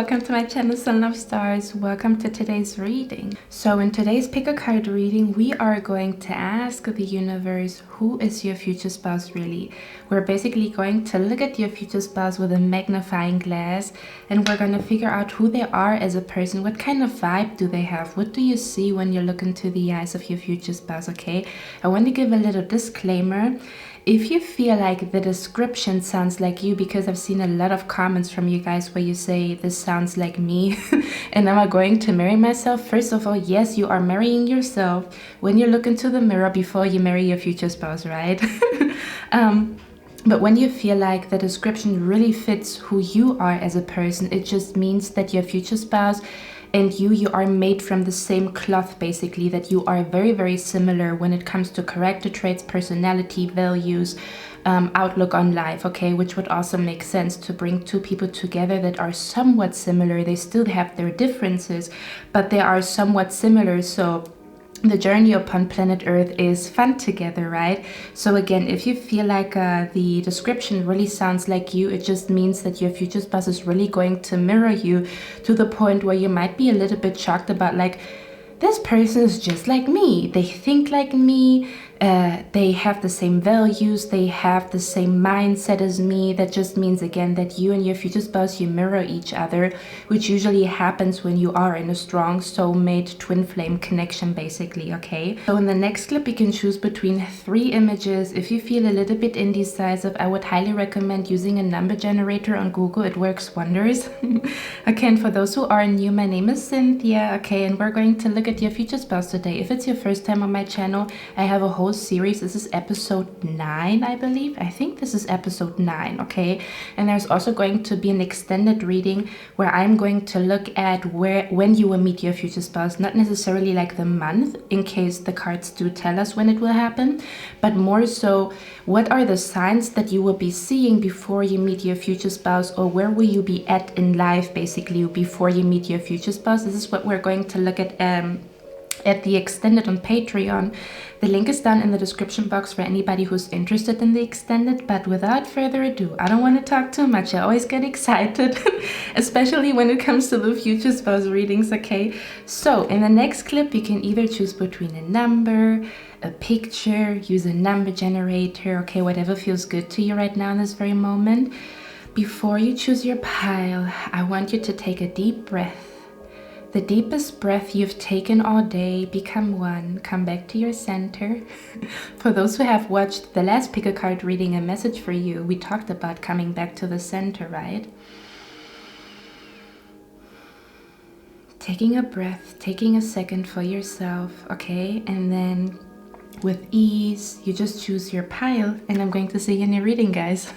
welcome to my channel Sun Love Stars. Welcome to today's reading. So in today's pick a card reading, we are going to ask the universe, who is your future spouse really? We're basically going to look at your future spouse with a magnifying glass, and we're going to figure out who they are as a person. What kind of vibe do they have? What do you see when you look into the eyes of your future spouse? Okay, I want to give a little disclaimer. If you feel like the description sounds like you, because I've seen a lot of comments from you guys where you say this sounds like me and am I going to marry myself? First of all, yes, you are marrying yourself when you look into the mirror before you marry your future spouse, right? But when you feel like the description really fits who you are as a person, it just means that your future spouse and you are made from the same cloth, basically, that you are very, very similar when it comes to character traits, personality, values, outlook on life, okay? Which would also make sense to bring two people together that are somewhat similar. They still have their differences, but they are somewhat similar. So the journey upon planet Earth is fun together, right? So again, if you feel like the description really sounds like you, it just means that your future spouse is really going to mirror you to the point where you might be a little bit shocked about, like, this person is just like me. They think like me. They have the same values. They have the same mindset as me. That just means, again, that you and your future spouse, you mirror each other, which usually happens when you are in a strong soulmate twin flame connection, basically, okay? So in the next clip, you can choose between 3 images. If you feel a little bit indecisive, I would highly recommend using a number generator on Google. It works wonders. Okay, and for those who are new, my name is Cynthia, okay, and we're going to look at your future spouse today. If it's your first time on my channel, I have a whole series. This is episode 9, I believe. I think this is episode 9, okay? And there's also going to be an extended reading where I'm going to look at when you will meet your future spouse, not necessarily like the month, in case the cards do tell us when it will happen, but more so, what are the signs that you will be seeing before you meet your future spouse, or where will you be at in life, basically, before you meet your future spouse. This is what we're going to look at the extended on Patreon. The link is down in the description box for anybody who's interested in the extended. But without further ado, I don't want to talk too much. I always get excited, especially when it comes to the future spouse readings, okay? So in the next clip, you can either choose between a number, a picture, use a number generator, okay, whatever feels good to you right now in this very moment. Before you choose your pile, I want you to take a deep breath. The deepest breath you've taken all day. Become one. Come back to your center. For those who have watched the last pick a card reading, A Message for You, we talked about coming back to the center, right? Taking a breath, taking a second for yourself, okay? And then with ease, you just choose your pile, and I'm going to see you in your reading, guys.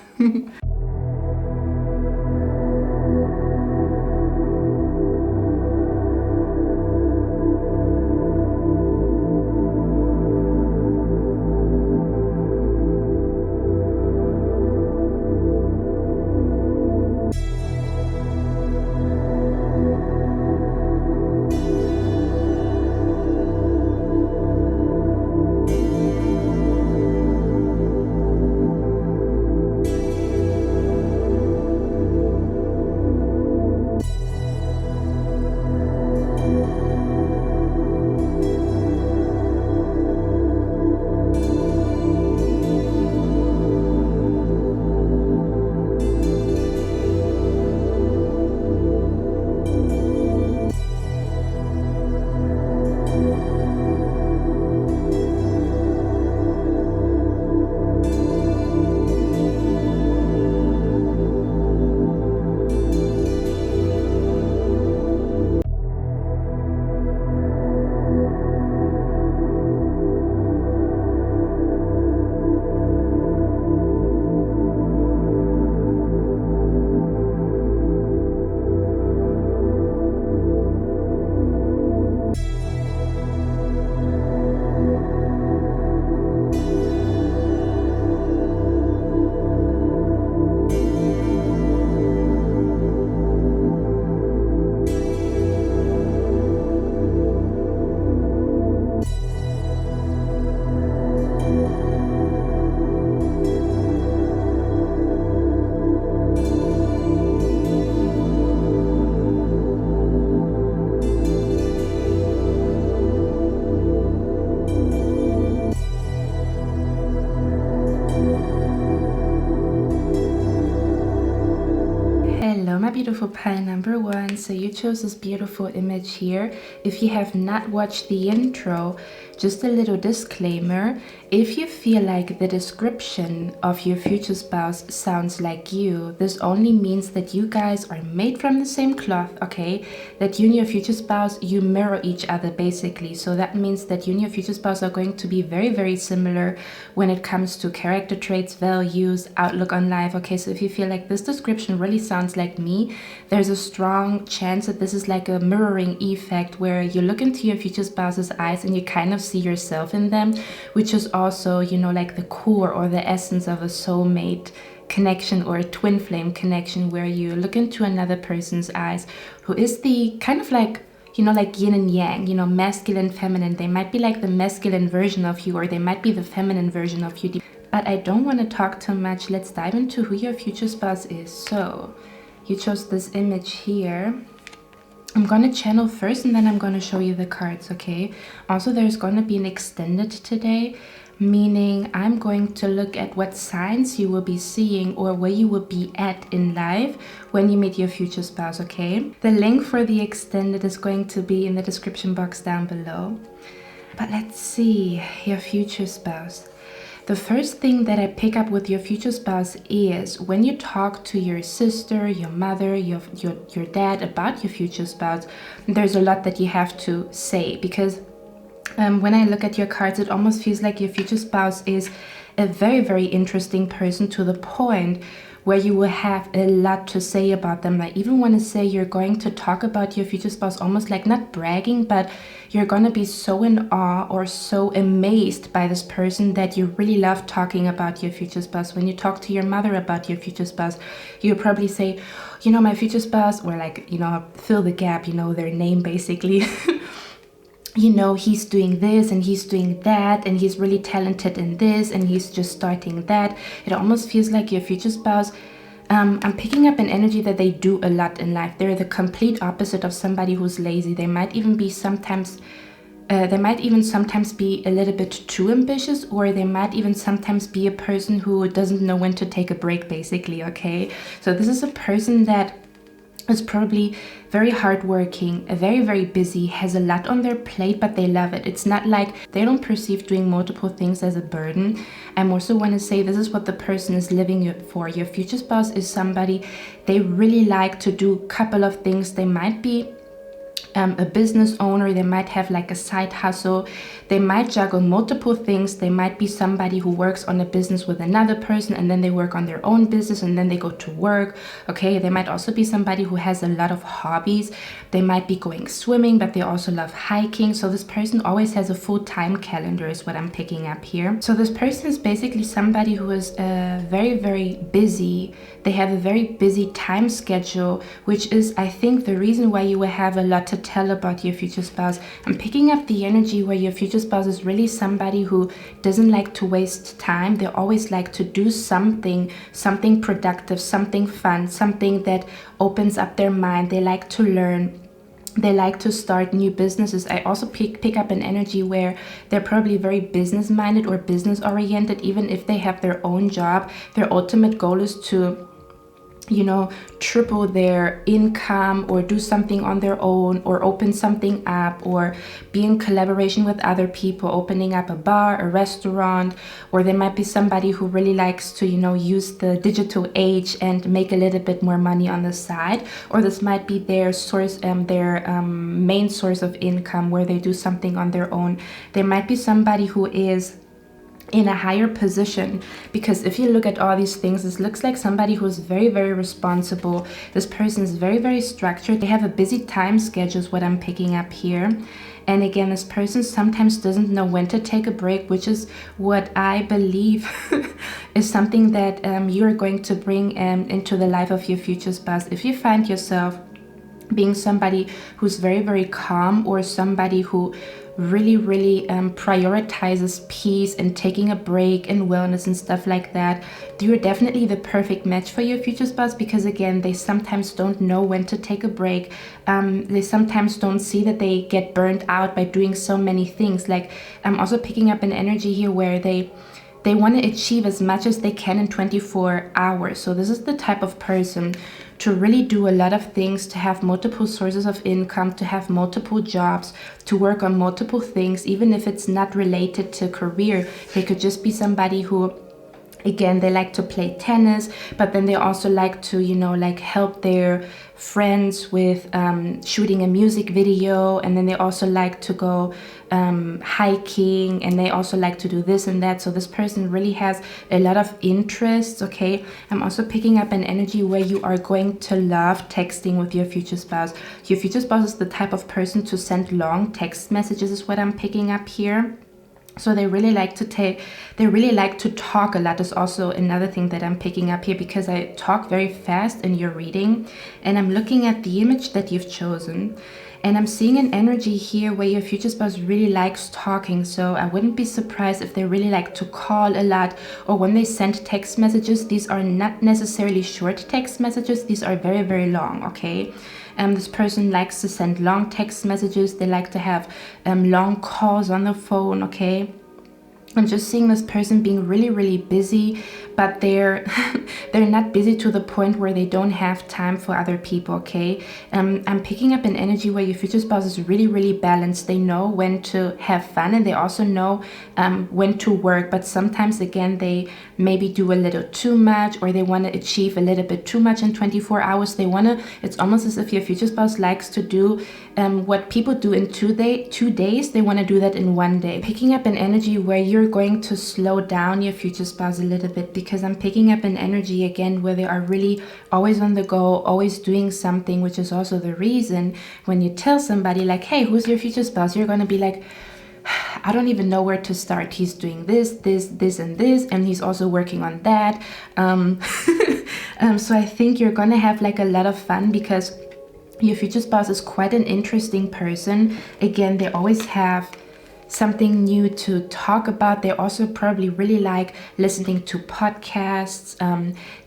beautiful pile number 1. So you chose this beautiful image here. If you have not watched the intro, just a little disclaimer. If you feel like the description of your future spouse sounds like you, this only means that you guys are made from the same cloth, okay? That you and your future spouse, you mirror each other basically. So that means that you and your future spouse are going to be very, very similar when it comes to character traits, values, outlook on life, okay? So if you feel like this description really sounds like me, there's a strong chance that this is like a mirroring effect where you look into your future spouse's eyes and you kind of see yourself in them, which is also, you know, like the core or the essence of a soulmate connection or a twin flame connection, where you look into another person's eyes who is the kind of like, you know, like yin and yang, you know, masculine, feminine. They might be like the masculine version of you, or they might be the feminine version of you. But I don't want to talk too much. Let's dive into who your future spouse is. So you chose this image here. I'm going to channel first and then I'm going to show you the cards, okay? Also, there's going to be an extended today, meaning I'm going to look at what signs you will be seeing or where you will be at in life when you meet your future spouse, okay? The link for the extended is going to be in the description box down below. But let's see, your future spouse. The first thing that I pick up with your future spouse is when you talk to your sister, your mother, your dad about your future spouse, there's a lot that you have to say, because when I look at your cards, it almost feels like your future spouse is a very, very interesting person, to the point where you will have a lot to say about them. I even want to say you're going to talk about your future spouse almost like not bragging, but you're going to be so in awe or so amazed by this person that you really love talking about your future spouse. When you talk to your mother about your future spouse, you probably say, you know, my future spouse, or like, you know, fill the gap, you know, their name basically. You know, he's doing this and he's doing that, and he's really talented in this, and he's just starting that. It almost feels like your future spouse, I'm picking up an energy that they do a lot in life. They're the complete opposite of somebody who's lazy. They might even be sometimes be a little bit too ambitious, or they might even sometimes be a person who doesn't know when to take a break basically, okay? So this is a person that is probably very hardworking, very, very busy, has a lot on their plate, but they love it. It's not like they don't perceive doing multiple things as a burden. I also want to say this is what the person is living for. Your future spouse is somebody, they really like to do a couple of things. They might be a business owner, they might have like a side hustle, they might juggle multiple things. They might be somebody who works on a business with another person, and then they work on their own business, and then they go to work, okay? They might also be somebody who has a lot of hobbies. They might be going swimming, but they also love hiking. So this person always has a full-time calendar is what I'm picking up here. So this person is basically somebody who is very, very busy. They have a very busy time schedule, which is, I think, the reason why you will have a lot to tell about your future spouse. I'm picking up the energy where your future spouse is really somebody who doesn't like to waste time. They always like to do something productive, something fun, something that opens up their mind. They like to learn. They like to start new businesses. I also pick up an energy where they're probably very business minded or business oriented. Even if they have their own job, their ultimate goal is to, you know, triple their income, or do something on their own, or open something up, or be in collaboration with other people, opening up a bar, a restaurant. Or there might be somebody who really likes to, you know, use the digital age and make a little bit more money on the side. Or this might be their source, their main source of income, where they do something on their own. There might be somebody who is in a higher position, because if you look at all these things, this looks like somebody who's very, very responsible. This person is very, very structured. They have a busy time schedule is what I'm picking up here. And again, this person sometimes doesn't know when to take a break, which is what I believe is something that you're going to bring into the life of your future spouse. If you find yourself being somebody who's very, very calm, or somebody who really prioritizes peace and taking a break and wellness and stuff like that, you're definitely the perfect match for your future spouse, because again, they sometimes don't know when to take a break. They sometimes don't see that they get burnt out by doing so many things. Like, I'm also picking up an energy here where they want to achieve as much as they can in 24 hours. So this is the type of person to really do a lot of things, to have multiple sources of income, to have multiple jobs, to work on multiple things, even if it's not related to career. They could just be somebody who, again, they like to play tennis, but then they also like to, you know, like help their friends with shooting a music video, and then they also like to go hiking, and they also like to do this and that. So this person really has a lot of interests, okay? I'm also picking up an energy where you are going to love texting with your future spouse. Your future spouse is the type of person to send long text messages, is what I'm picking up here. So they really like to talk a lot is also another thing that I'm picking up here, because I talk very fast in your reading, and I'm looking at the image that you've chosen, and I'm seeing an energy here where your future spouse really likes talking. So I wouldn't be surprised if they really like to call a lot, or when they send text messages, these are not necessarily short text messages, these are very, very long, okay? This person likes to send long text messages. They like to have long calls on the phone, okay? I'm just seeing this person being really, really busy, but they're not busy to the point where they don't have time for other people, okay? I'm picking up an energy where your future spouse is really, really balanced. They know when to have fun, and they also know when to work, but sometimes, again, they maybe do a little too much, or they want to achieve a little bit too much in 24 hours. It's almost as if your future spouse likes to do what people do in 2 days. They want to do that in 1 day. Picking up an energy where you're going to slow down your future spouse a little bit, because I'm picking up an energy again where they are really always on the go, always doing something, which is also the reason when you tell somebody like, hey, who's your future spouse? You're going to be like, I don't even know where to start. He's doing this, and he's also working on that. So I think you're going to have like a lot of fun, because your future spouse is quite an interesting person. Again, they always have something new to talk about. They also probably really like listening to podcasts.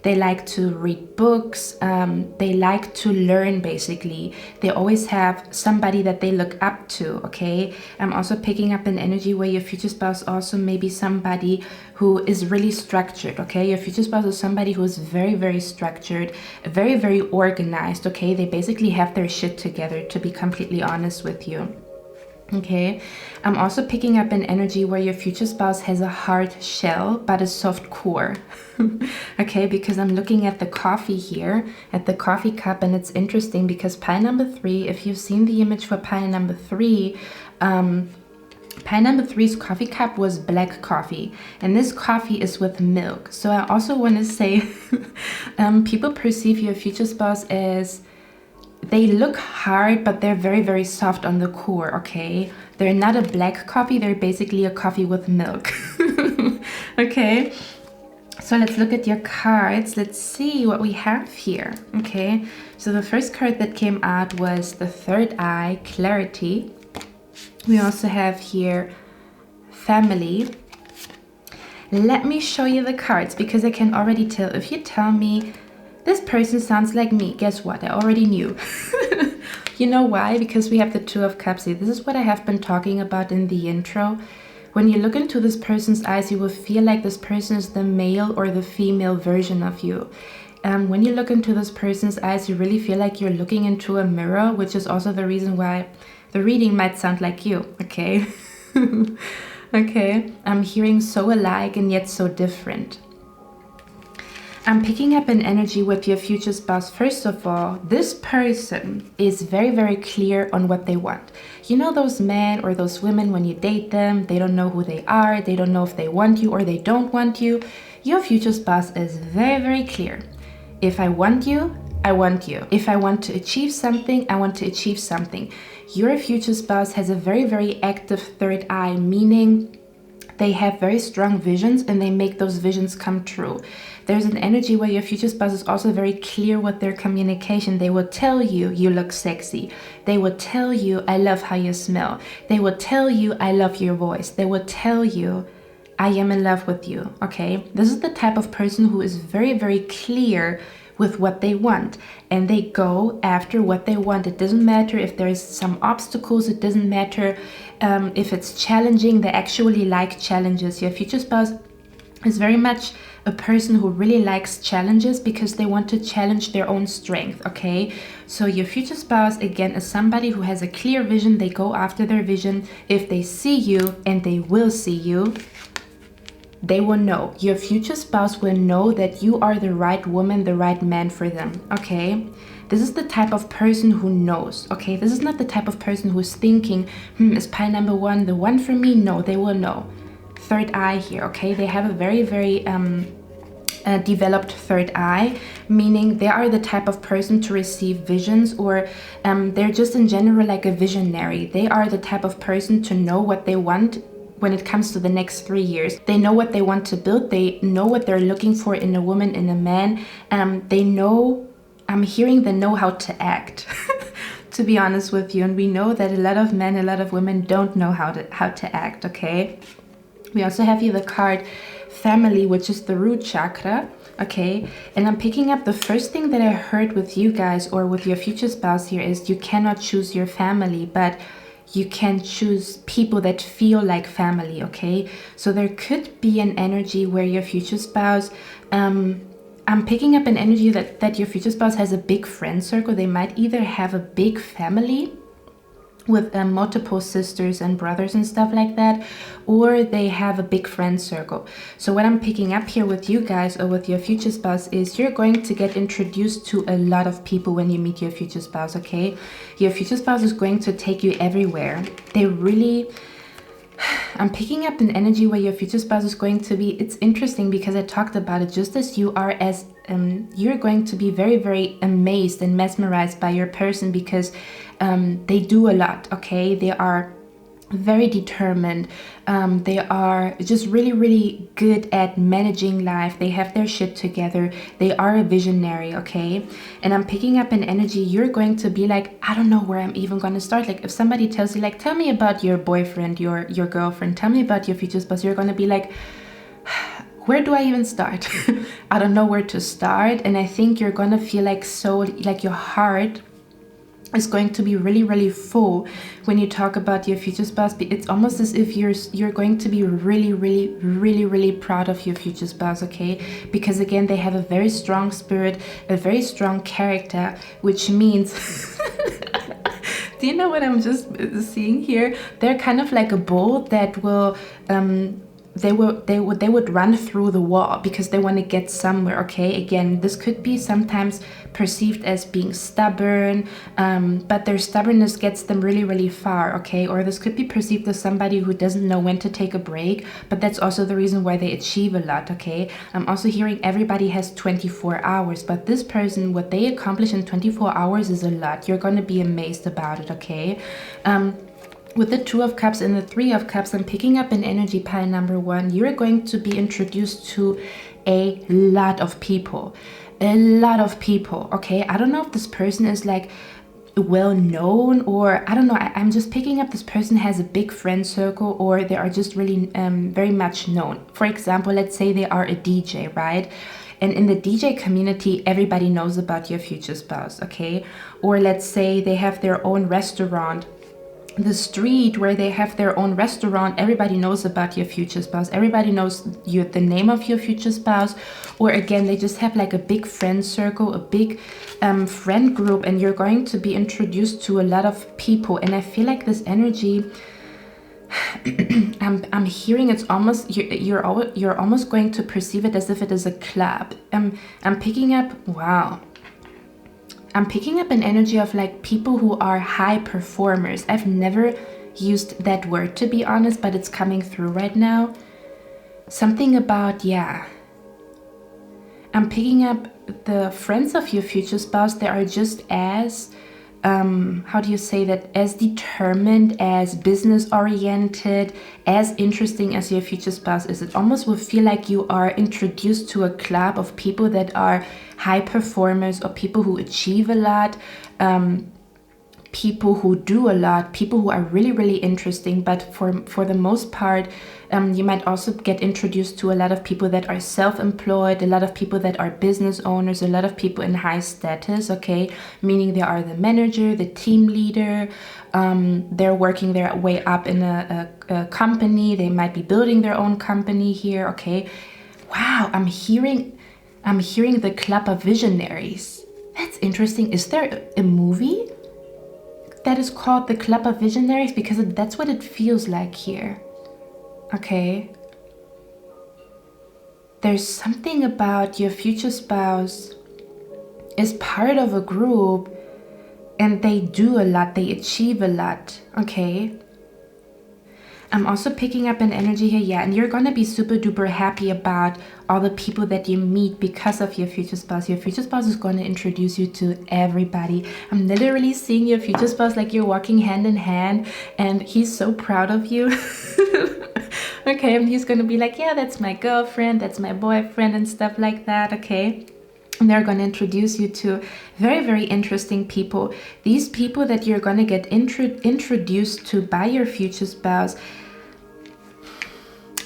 They like to read books. They like to learn, basically. They always have somebody that they look up to, okay? I'm also picking up an energy where your future spouse also may be somebody who is really structured, okay? Your future spouse is somebody who is very, very structured, very, very organized, okay? They basically have their shit together, to be completely honest with you. Okay, I'm also picking up an energy where your future spouse has a hard shell but a soft core. Okay, because I'm looking at the coffee here, at the coffee cup, and it's interesting because pile number 3, if you've seen the image for pile number 3, pile number 3's coffee cup was black coffee, and this coffee is with milk. So I also want to say people perceive your future spouse as, they look hard, but they're very, very soft on the core, okay? They're not a black coffee, they're basically a coffee with milk. Okay, so let's look at your cards. Let's see what we have here, okay? So the first card that came out was the third eye, clarity. We also have here family. Let me show you the cards, because I can already tell. If you tell me this person sounds like me, guess what? I already knew. You know why? Because we have the Two of Cups here. This is what I have been talking about in the intro. When you look into this person's eyes, you will feel like this person is the male or the female version of you. When you look into this person's eyes, you really feel like you're looking into a mirror, which is also the reason why the reading might sound like you, okay? Okay, I'm hearing so alike and yet so different. I'm picking up an energy with your future spouse. First of all, this person is very, very clear on what they want. You know those men or those women, when you date them, they don't know who they are, they don't know if they want you or they don't want you. Your future spouse is very, very clear. If I want you, I want you. If I want to achieve something, I want to achieve something. Your future spouse has a very, very active third eye, meaning they have very strong visions and they make those visions come true. There's an energy where your future spouse is also very clear with their communication. They will tell you, you look sexy. They will tell you, I love how you smell. They will tell you, I love your voice. They will tell you, I am in love with you, okay? This is the type of person who is very, very clear with what they want, and they go after what they want. It doesn't matter if there's some obstacles. It doesn't matter if it's challenging. They actually like challenges. Your future spouse is very much a person who really likes challenges because they want to challenge their own strength, okay? So your future spouse, again, is somebody who has a clear vision. They go after their vision. If they see you, and they will see you, they will know. Your future spouse will know that you are the right woman, the right man for them, okay? This is the type of person who knows, okay? This is not the type of person who's thinking, is pile number one the one for me? No, they will know. Third eye here, okay? They have a very, very developed third eye, meaning they are the type of person to receive visions, or they're just in general like a visionary. They are the type of person to know what they want when it comes to the next 3 years. They know what they want to build. They know what they're looking for in a woman, in a man. They know, I'm hearing they know how to act, to be honest with you. And we know that a lot of men, a lot of women don't know how to act, okay? We also have here the card family, which is the root chakra, okay? And I'm picking up the first thing that I heard with you guys or with your future spouse here is you cannot choose your family, but you can choose people that feel like family, okay? So there could be an energy where your future spouse, I'm picking up an energy that your future spouse has a big friend circle. They might either have a big family with multiple sisters and brothers and stuff like that, or they have a big friend circle. So what I'm picking up here with you guys or with your future spouse is you're going to get introduced to a lot of people when you meet your future spouse, okay? Your future spouse is going to take you everywhere. They really, I'm picking up an energy where your future spouse is going to be, it's interesting because I talked about it, just as you are, as you're going to be very, very amazed and mesmerized by your person because they do a lot, okay? They are very determined. They are just really, really good at managing life. They have their shit together. They are a visionary, okay? And I'm picking up an energy. You're going to be like, I don't know where I'm even going to start. Like if somebody tells you, like, tell me about your boyfriend, your girlfriend, tell me about your future spouse, you're going to be like, where do I even start? I don't know where to start. And I think you're going to feel like so, like your heart is going to be really, really full when you talk about your future spouse. It's almost as if you're going to be really, really, really, really proud of your future spouse, okay? Because again, they have a very strong spirit, a very strong character, which means do you know what I'm just seeing here? They're kind of like a bull that will they would run through the wall because they want to get somewhere, okay? Again, this could be sometimes perceived as being stubborn, but their stubbornness gets them really, really far, okay? Or this could be perceived as somebody who doesn't know when to take a break, but that's also the reason why they achieve a lot, okay? I'm also hearing everybody has 24 hours, but this person, what they accomplish in 24 hours is a lot. You're going to be amazed about it, okay? With the Two of Cups and the Three of Cups, I'm picking up an energy pile number one. You're going to be introduced to a lot of people. A lot of people, okay? I don't know if this person is like well known, or I don't know. I'm just picking up this person has a big friend circle, or they are just really very much known. For example, let's say they are a DJ, right? And in the DJ community, everybody knows about your future spouse, okay? Or let's say they have their own restaurant. The street where they have their own restaurant, everybody knows about your future spouse. Everybody knows the name of your future spouse. Or again, they just have like a big friend circle, a big friend group, and you're going to be introduced to a lot of people. And I feel like this energy, I'm hearing it's almost, you're almost going to perceive it as if it is a club. I'm picking up, wow. I'm picking up an energy of like people who are high performers. I've never used that word, to be honest, but it's coming through right now. Something about, yeah. I'm picking up the friends of your future spouse. They are just as, how do you say that? As determined, as business oriented, as interesting as your future spouse is. It almost will feel like you are introduced to a club of people that are high performers, or people who achieve a lot, people who do a lot, people who are really, really interesting. But for the most part, you might also get introduced to a lot of people that are self-employed, a lot of people that are business owners, a lot of people in high status, okay? Meaning they are the manager, the team leader, they're working their way up in a company, they might be building their own company here, okay? Wow, I'm hearing the Club of Visionaries. That's interesting. Is there a movie that is called the Club of Visionaries? Because that's what it feels like here. Okay. There's something about your future spouse is part of a group and they do a lot, they achieve a lot, okay? I'm also picking up an energy here, yeah, and you're gonna be super duper happy about all the people that you meet because of your future spouse. Your future spouse is gonna introduce you to everybody. I'm literally seeing your future spouse like you're walking hand in hand and he's so proud of you. Okay, and he's gonna be like, yeah, that's my girlfriend, that's my boyfriend and stuff like that, okay? And they're going to introduce you to very, very interesting people. These people that you're going to get introduced to by your future spouse,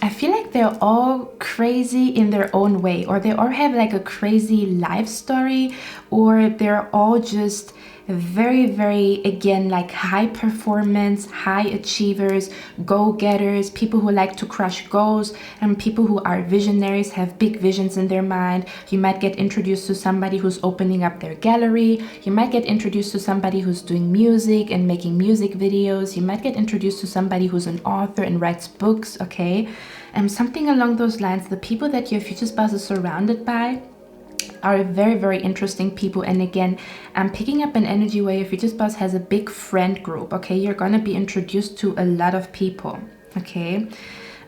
I feel like they're all crazy in their own way, or they all have like a crazy life story, or they're all just very, very, again, like high performance, high achievers, go-getters, people who like to crush goals, and people who are visionaries, have big visions in their mind. You might get introduced to somebody who's opening up their gallery. You might get introduced to somebody who's doing music and making music videos. You might get introduced to somebody who's an author and writes books, okay? Something along those lines. The people that your future spouse is surrounded by are very, very interesting people. And again, I'm picking up an energy where your future spouse has a big friend group, okay? You're going to be introduced to a lot of people, okay?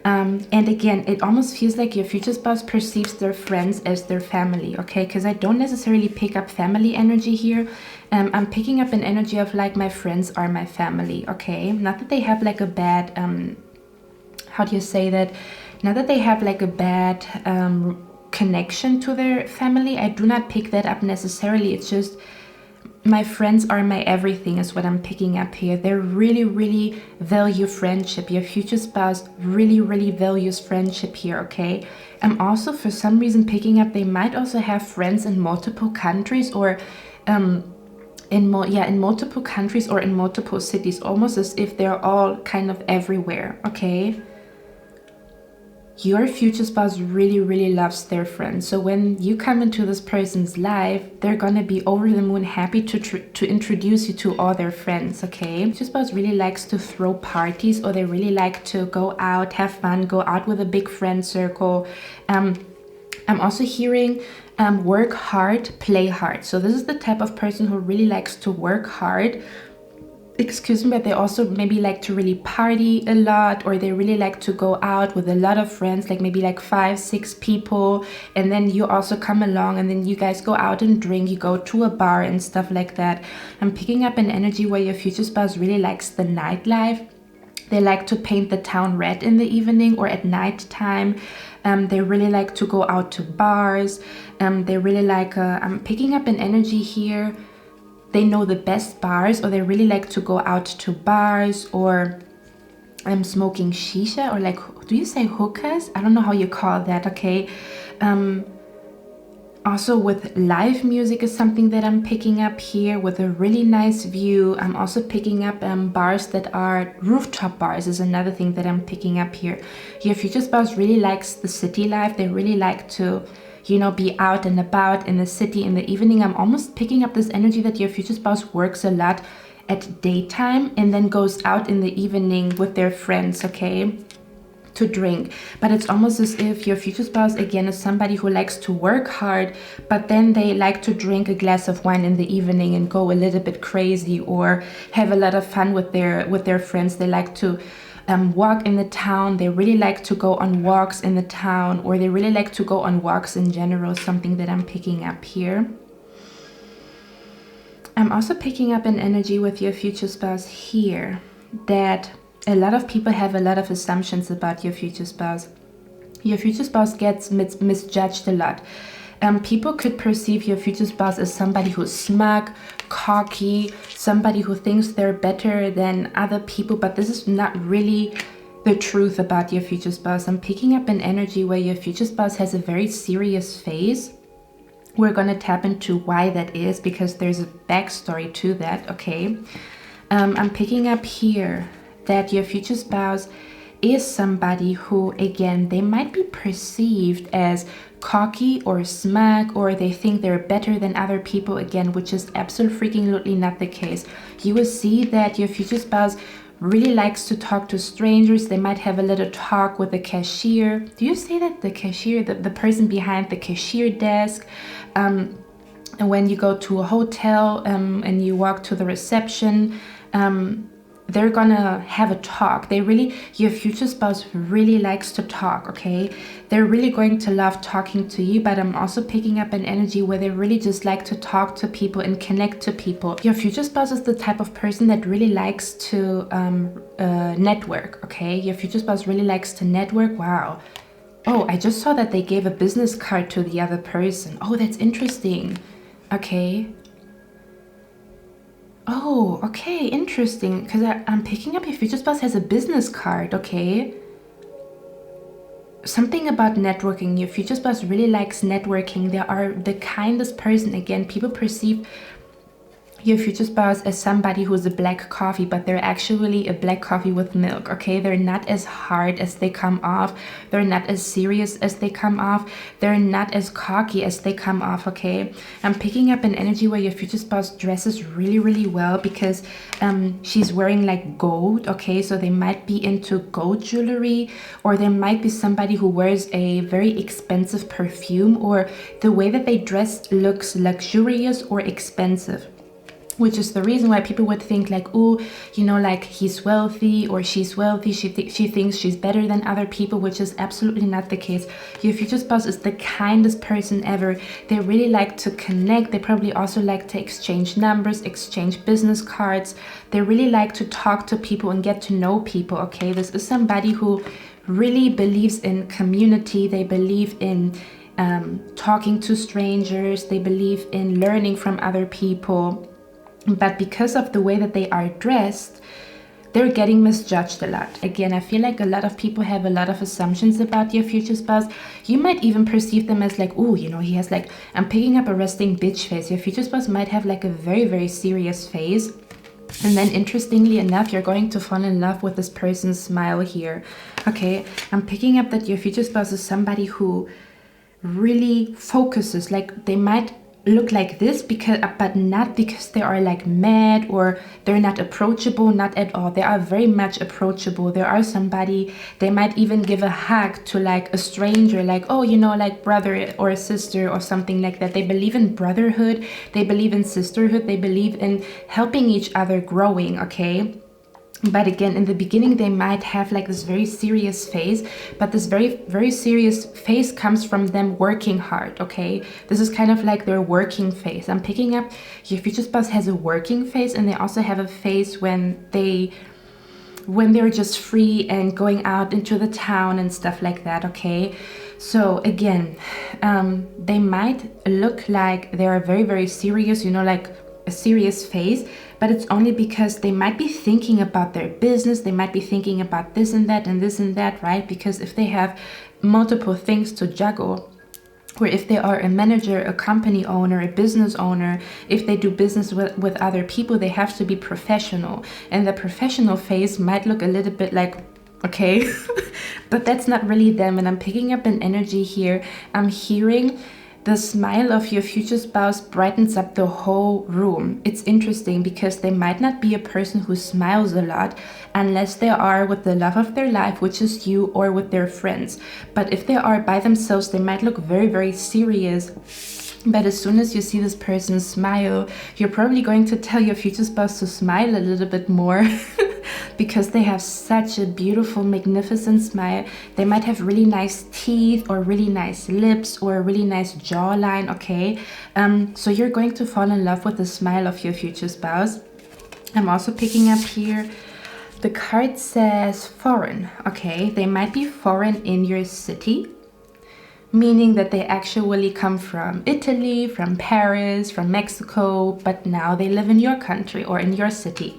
And again, it almost feels like your future spouse perceives their friends as their family, okay? Because I don't necessarily pick up family energy here. I'm picking up an energy of like, my friends are my family, okay? Not that they have like a bad, how do you say that? Not that they have like a bad connection to their family. I do not pick that up necessarily. It's just my friends are my everything is what I'm picking up here. They really, really value friendship. Your future spouse really, really values friendship here, okay? I'm also for some reason picking up they might also have friends in multiple countries, or in multiple countries or in multiple cities, almost as if they're all kind of everywhere, okay? Your future spouse really, really loves their friends. So when you come into this person's life, they're gonna be over the moon happy to introduce you to all their friends, okay? Future spouse really likes to throw parties, or they really like to go out, have fun, go out with a big friend circle. I'm also hearing work hard, play hard. So this is the type of person who really likes to work hard, excuse me, but they also maybe like to really party a lot, or they really like to go out with a lot of friends, like maybe like 5-6 people, and then you also come along and then you guys go out and drink, you go to a bar and stuff like that. I'm picking up an energy where your future spouse really likes the nightlife. They like to paint the town red in the evening or at night time. They really like to go out to bars. They really like, I'm picking up an energy here. They know the best bars, or they really like to go out to bars, or smoking shisha, or like, do you say hookahs? I don't know how you call that, okay? Also with live music is something that I'm picking up here, with a really nice view. I'm also picking up bars that are rooftop bars is another thing that I'm picking up here. Your future spouse really likes the city life. They really like to, you know, be out and about in the city in the evening. I'm almost picking up this energy that your future spouse works a lot at daytime and then goes out in the evening with their friends, okay, to drink. But it's almost as if your future spouse, again, is somebody who likes to work hard, but then they like to drink a glass of wine in the evening and go a little bit crazy, or have a lot of fun with their friends. They like to walk in the town. They really like to go on walks in the town, or they really like to go on walks in general, something that I'm picking up here. I'm also picking up an energy with your future spouse here, that a lot of people have a lot of assumptions about your future spouse. Your future spouse gets misjudged a lot. People could perceive your future spouse as somebody who's smug, cocky, somebody who thinks they're better than other people, but this is not really the truth about your future spouse. I'm picking up an energy where your future spouse has a very serious face. We're going to tap into why that is, because there's a backstory to that, okay? I'm picking up here that your future spouse is somebody who, again, they might be perceived as cocky or smug, or they think they're better than other people, again, which is absolutely not the case. You will see that your future spouse really likes to talk to strangers. They might have a little talk with the cashier. Do you say that the cashier, the person behind the cashier desk? And when you go to a hotel and you walk to the reception, they're gonna have a talk. Your future spouse really likes to talk, okay? They're really going to love talking to you, but I'm also picking up an energy where they really just like to talk to people and connect to people. Your future spouse is the type of person that really likes to network, okay? Your future spouse really likes to network. Wow. Oh, I just saw that they gave a business card to the other person. Oh, that's interesting. Okay. Oh, okay, interesting. Because I'm picking up your future spouse has a business card, okay? Something about networking. Your future spouse really likes networking. They are the kindest person. Again, people perceive your future spouse as somebody who's a black coffee, but they're actually a black coffee with milk, okay? They're not as hard as they come off. They're not as serious as they come off. They're not as cocky as they come off, okay? I'm picking up an energy where your future spouse dresses really well because she's wearing like gold, okay? So they might be into gold jewelry, or there might be somebody who wears a very expensive perfume, or the way that they dress looks luxurious or expensive, which is the reason why people would think like, oh, you know, like he's wealthy or she's wealthy. She thinks she's better than other people, which is absolutely not the case. Your future spouse is the kindest person ever. They really like to connect. They probably also like to exchange numbers, exchange business cards. They really like to talk to people and get to know people, okay? This is somebody who really believes in community. They believe in talking to strangers. They believe in learning from other people. But because of the way that they are dressed, they're getting misjudged a lot. Again, I feel like a lot of people have a lot of assumptions about your future spouse. You might even perceive them as like, oh, you know, he has like, I'm picking up a resting bitch face. Your future spouse might have like a very serious face. And then interestingly enough, you're going to fall in love with this person's smile here. Okay, I'm picking up that your future spouse is somebody who really focuses, like they might look like this but not because they are like mad or they're not approachable, not at all. They are very much approachable. They are somebody, they might even give a hug to like a stranger, like, oh, you know, like brother or a sister or something like that. They believe in brotherhood, they believe in sisterhood, they believe in helping each other growing, okay? But again, in the beginning, they might have like this very serious face, but this very serious face comes from them working hard, okay? This is kind of like their working face. I'm picking up your future spouse has a working face, and they also have a face when they're just free and going out into the town and stuff like that, okay? So again, they might look like they are very serious, you know, like a serious face, but it's only because they might be thinking about their business. They might be thinking about this and that and this and that, right? Because if they have multiple things to juggle, or if they are a manager, a company owner, a business owner, if they do business with other people, they have to be professional. And the professional face might look a little bit like, okay, but that's not really them. And I'm picking up an energy here. I'm hearing the smile of your future spouse brightens up the whole room. It's interesting because they might not be a person who smiles a lot unless they are with the love of their life, which is you, or with their friends. But if they are by themselves, they might look very serious. But as soon as you see this person smile, you're probably going to tell your future spouse to smile a little bit more because they have such a beautiful, magnificent smile. They might have really nice teeth or really nice lips or a really nice jawline, okay? So you're going to fall in love with the smile of your future spouse. I'm also picking up here, the card says foreign, okay? They might be foreign in your city, meaning that they actually come from Italy, from Paris, from Mexico, but now they live in your country or in your city.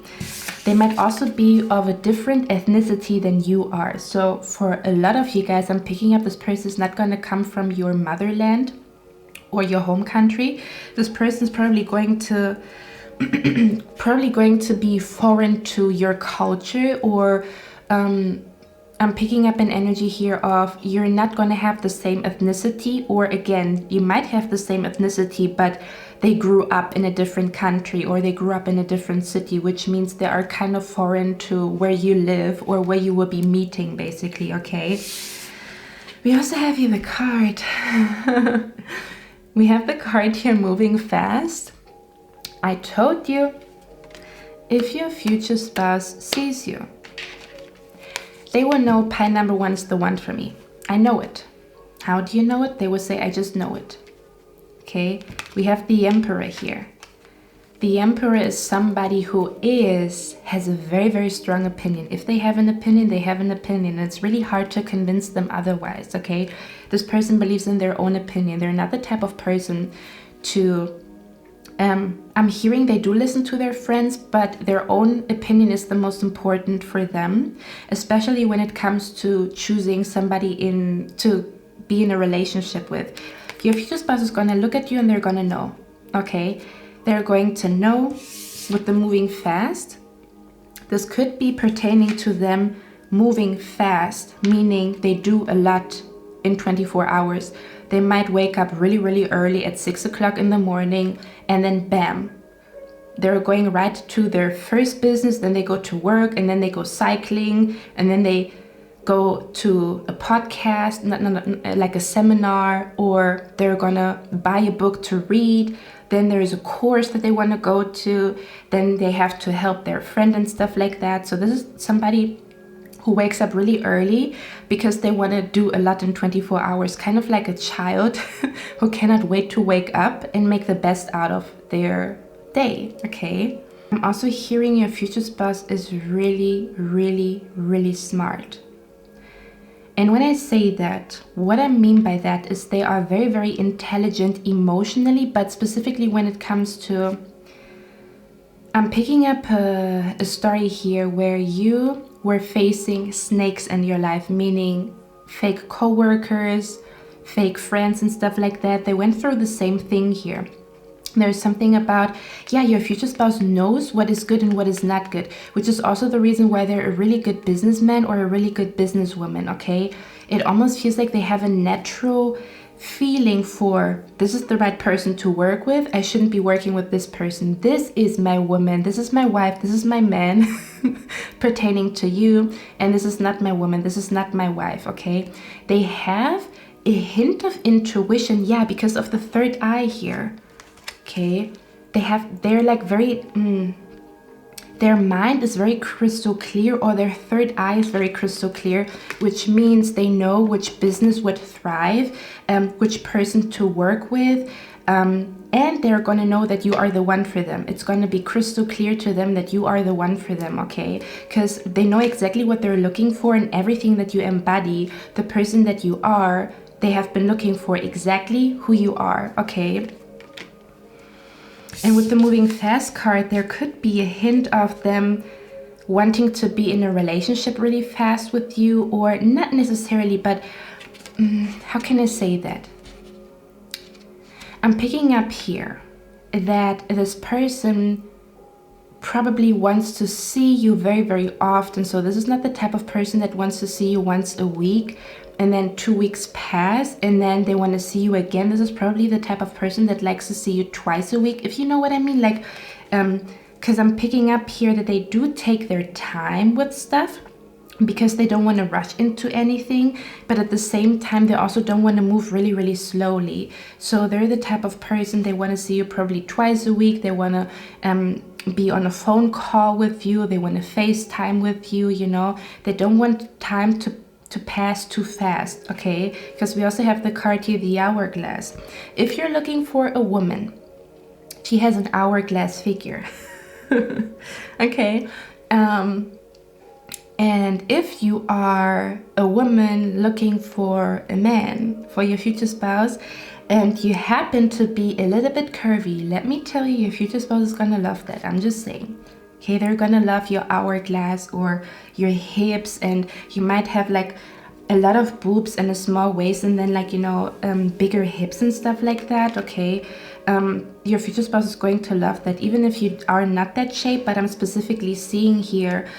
They might also be of a different ethnicity than you are. So for a lot of you guys, I'm picking up this person is not going to come from your motherland or your home country. This person is probably going to be foreign to your culture, or I'm picking up an energy here of you're not going to have the same ethnicity, or again, you might have the same ethnicity, but they grew up in a different country or they grew up in a different city, which means they are kind of foreign to where you live or where you will be meeting, basically, okay? We also have here the card. We have the card here, moving fast. I told you, if your future spouse sees you, they will know pie number 1 is the one for me. I know it. How do you know it? They will say, I just know it. Okay, we have the Emperor here. The Emperor is somebody who has a very, very strong opinion. If they have an opinion, they have an opinion. And it's really hard to convince them otherwise, okay? This person believes in their own opinion. They're not the type of person to... I'm hearing they do listen to their friends, but their own opinion is the most important for them, especially when it comes to choosing somebody to be in a relationship with. Your future spouse is going to look at you and they're going to know, okay? They're going to know with the moving fast. This could be pertaining to them moving fast, meaning they do a lot in 24 hours. They might wake up really, really early at 6 o'clock in the morning and then bam, they're going right to their first business, then they go to work and then they go cycling and then they go to a podcast, like a seminar, or they're gonna buy a book to read. Then there is a course that they want to go to. Then they have to help their friend and stuff like that. So this is somebody who wakes up really early because they want to do a lot in 24 hours, kind of like a child who cannot wait to wake up and make the best out of their day, okay? I'm also hearing your future spouse is really, really, really smart. And when I say that, what I mean by that is they are very, very intelligent emotionally, but specifically when it comes to... I'm picking up a story here where you were facing snakes in your life, meaning fake co-workers, fake friends and stuff like that. They went through the same thing here. There's something about, yeah, your future spouse knows what is good and what is not good, which is also the reason why they're a really good businessman or a really good businesswoman, okay? It almost feels like they have a natural feeling for, this is the right person to work with. I shouldn't be working with this person. This is my woman. This is my wife. This is my man pertaining to you. And this is not my woman. This is not my wife, okay? They have a hint of intuition, yeah, because of the third eye here. Okay, they're like very, their mind is very crystal clear, or their third eye is very crystal clear, which means they know which business would thrive, which person to work with, and they're going to know that you are the one for them. It's going to be crystal clear to them that you are the one for them, okay? Because they know exactly what they're looking for, and everything that you embody, the person that you are, they have been looking for exactly who you are, okay? And with the moving fast card, there could be a hint of them wanting to be in a relationship really fast with you, or not necessarily, but how can I say that? I'm picking up here that this person probably wants to see you very, very often. So this is not the type of person that wants to see you once a week and then 2 weeks pass and then they want to see you again. This is probably the type of person that likes to see you twice a week, if you know what I mean. Like, because I'm picking up here that they do take their time with stuff because they don't want to rush into anything, but at the same time they also don't want to move really, really slowly. So they're the type of person, they want to see you probably twice a week. They want to be on a phone call with you. They want to FaceTime with you, you know. They don't want time to pass too fast, okay? Because we also have the card here, the hourglass. If you're looking for a woman, she has an hourglass figure. Okay. And if you are a woman looking for a man, for your future spouse, and you happen to be a little bit curvy, let me tell you, your future spouse is gonna love that. I'm just saying. Okay, they're gonna love your hourglass or your hips, and you might have like a lot of boobs and a small waist, and then like, you know, bigger hips and stuff like that, okay? Your future spouse is going to love that, even if you are not that shape. But I'm specifically seeing here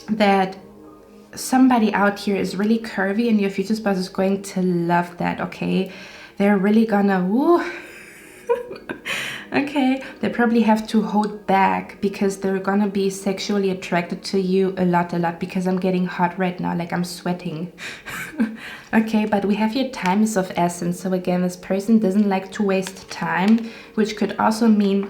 that somebody out here is really curvy and your future spouse is going to love that, okay? They're really gonna, woo. Okay, they probably have to hold back because they're gonna be sexually attracted to you a lot, because I'm getting hot right now, like I'm sweating. Okay, but we have here time is of essence. So again, this person doesn't like to waste time, which could also mean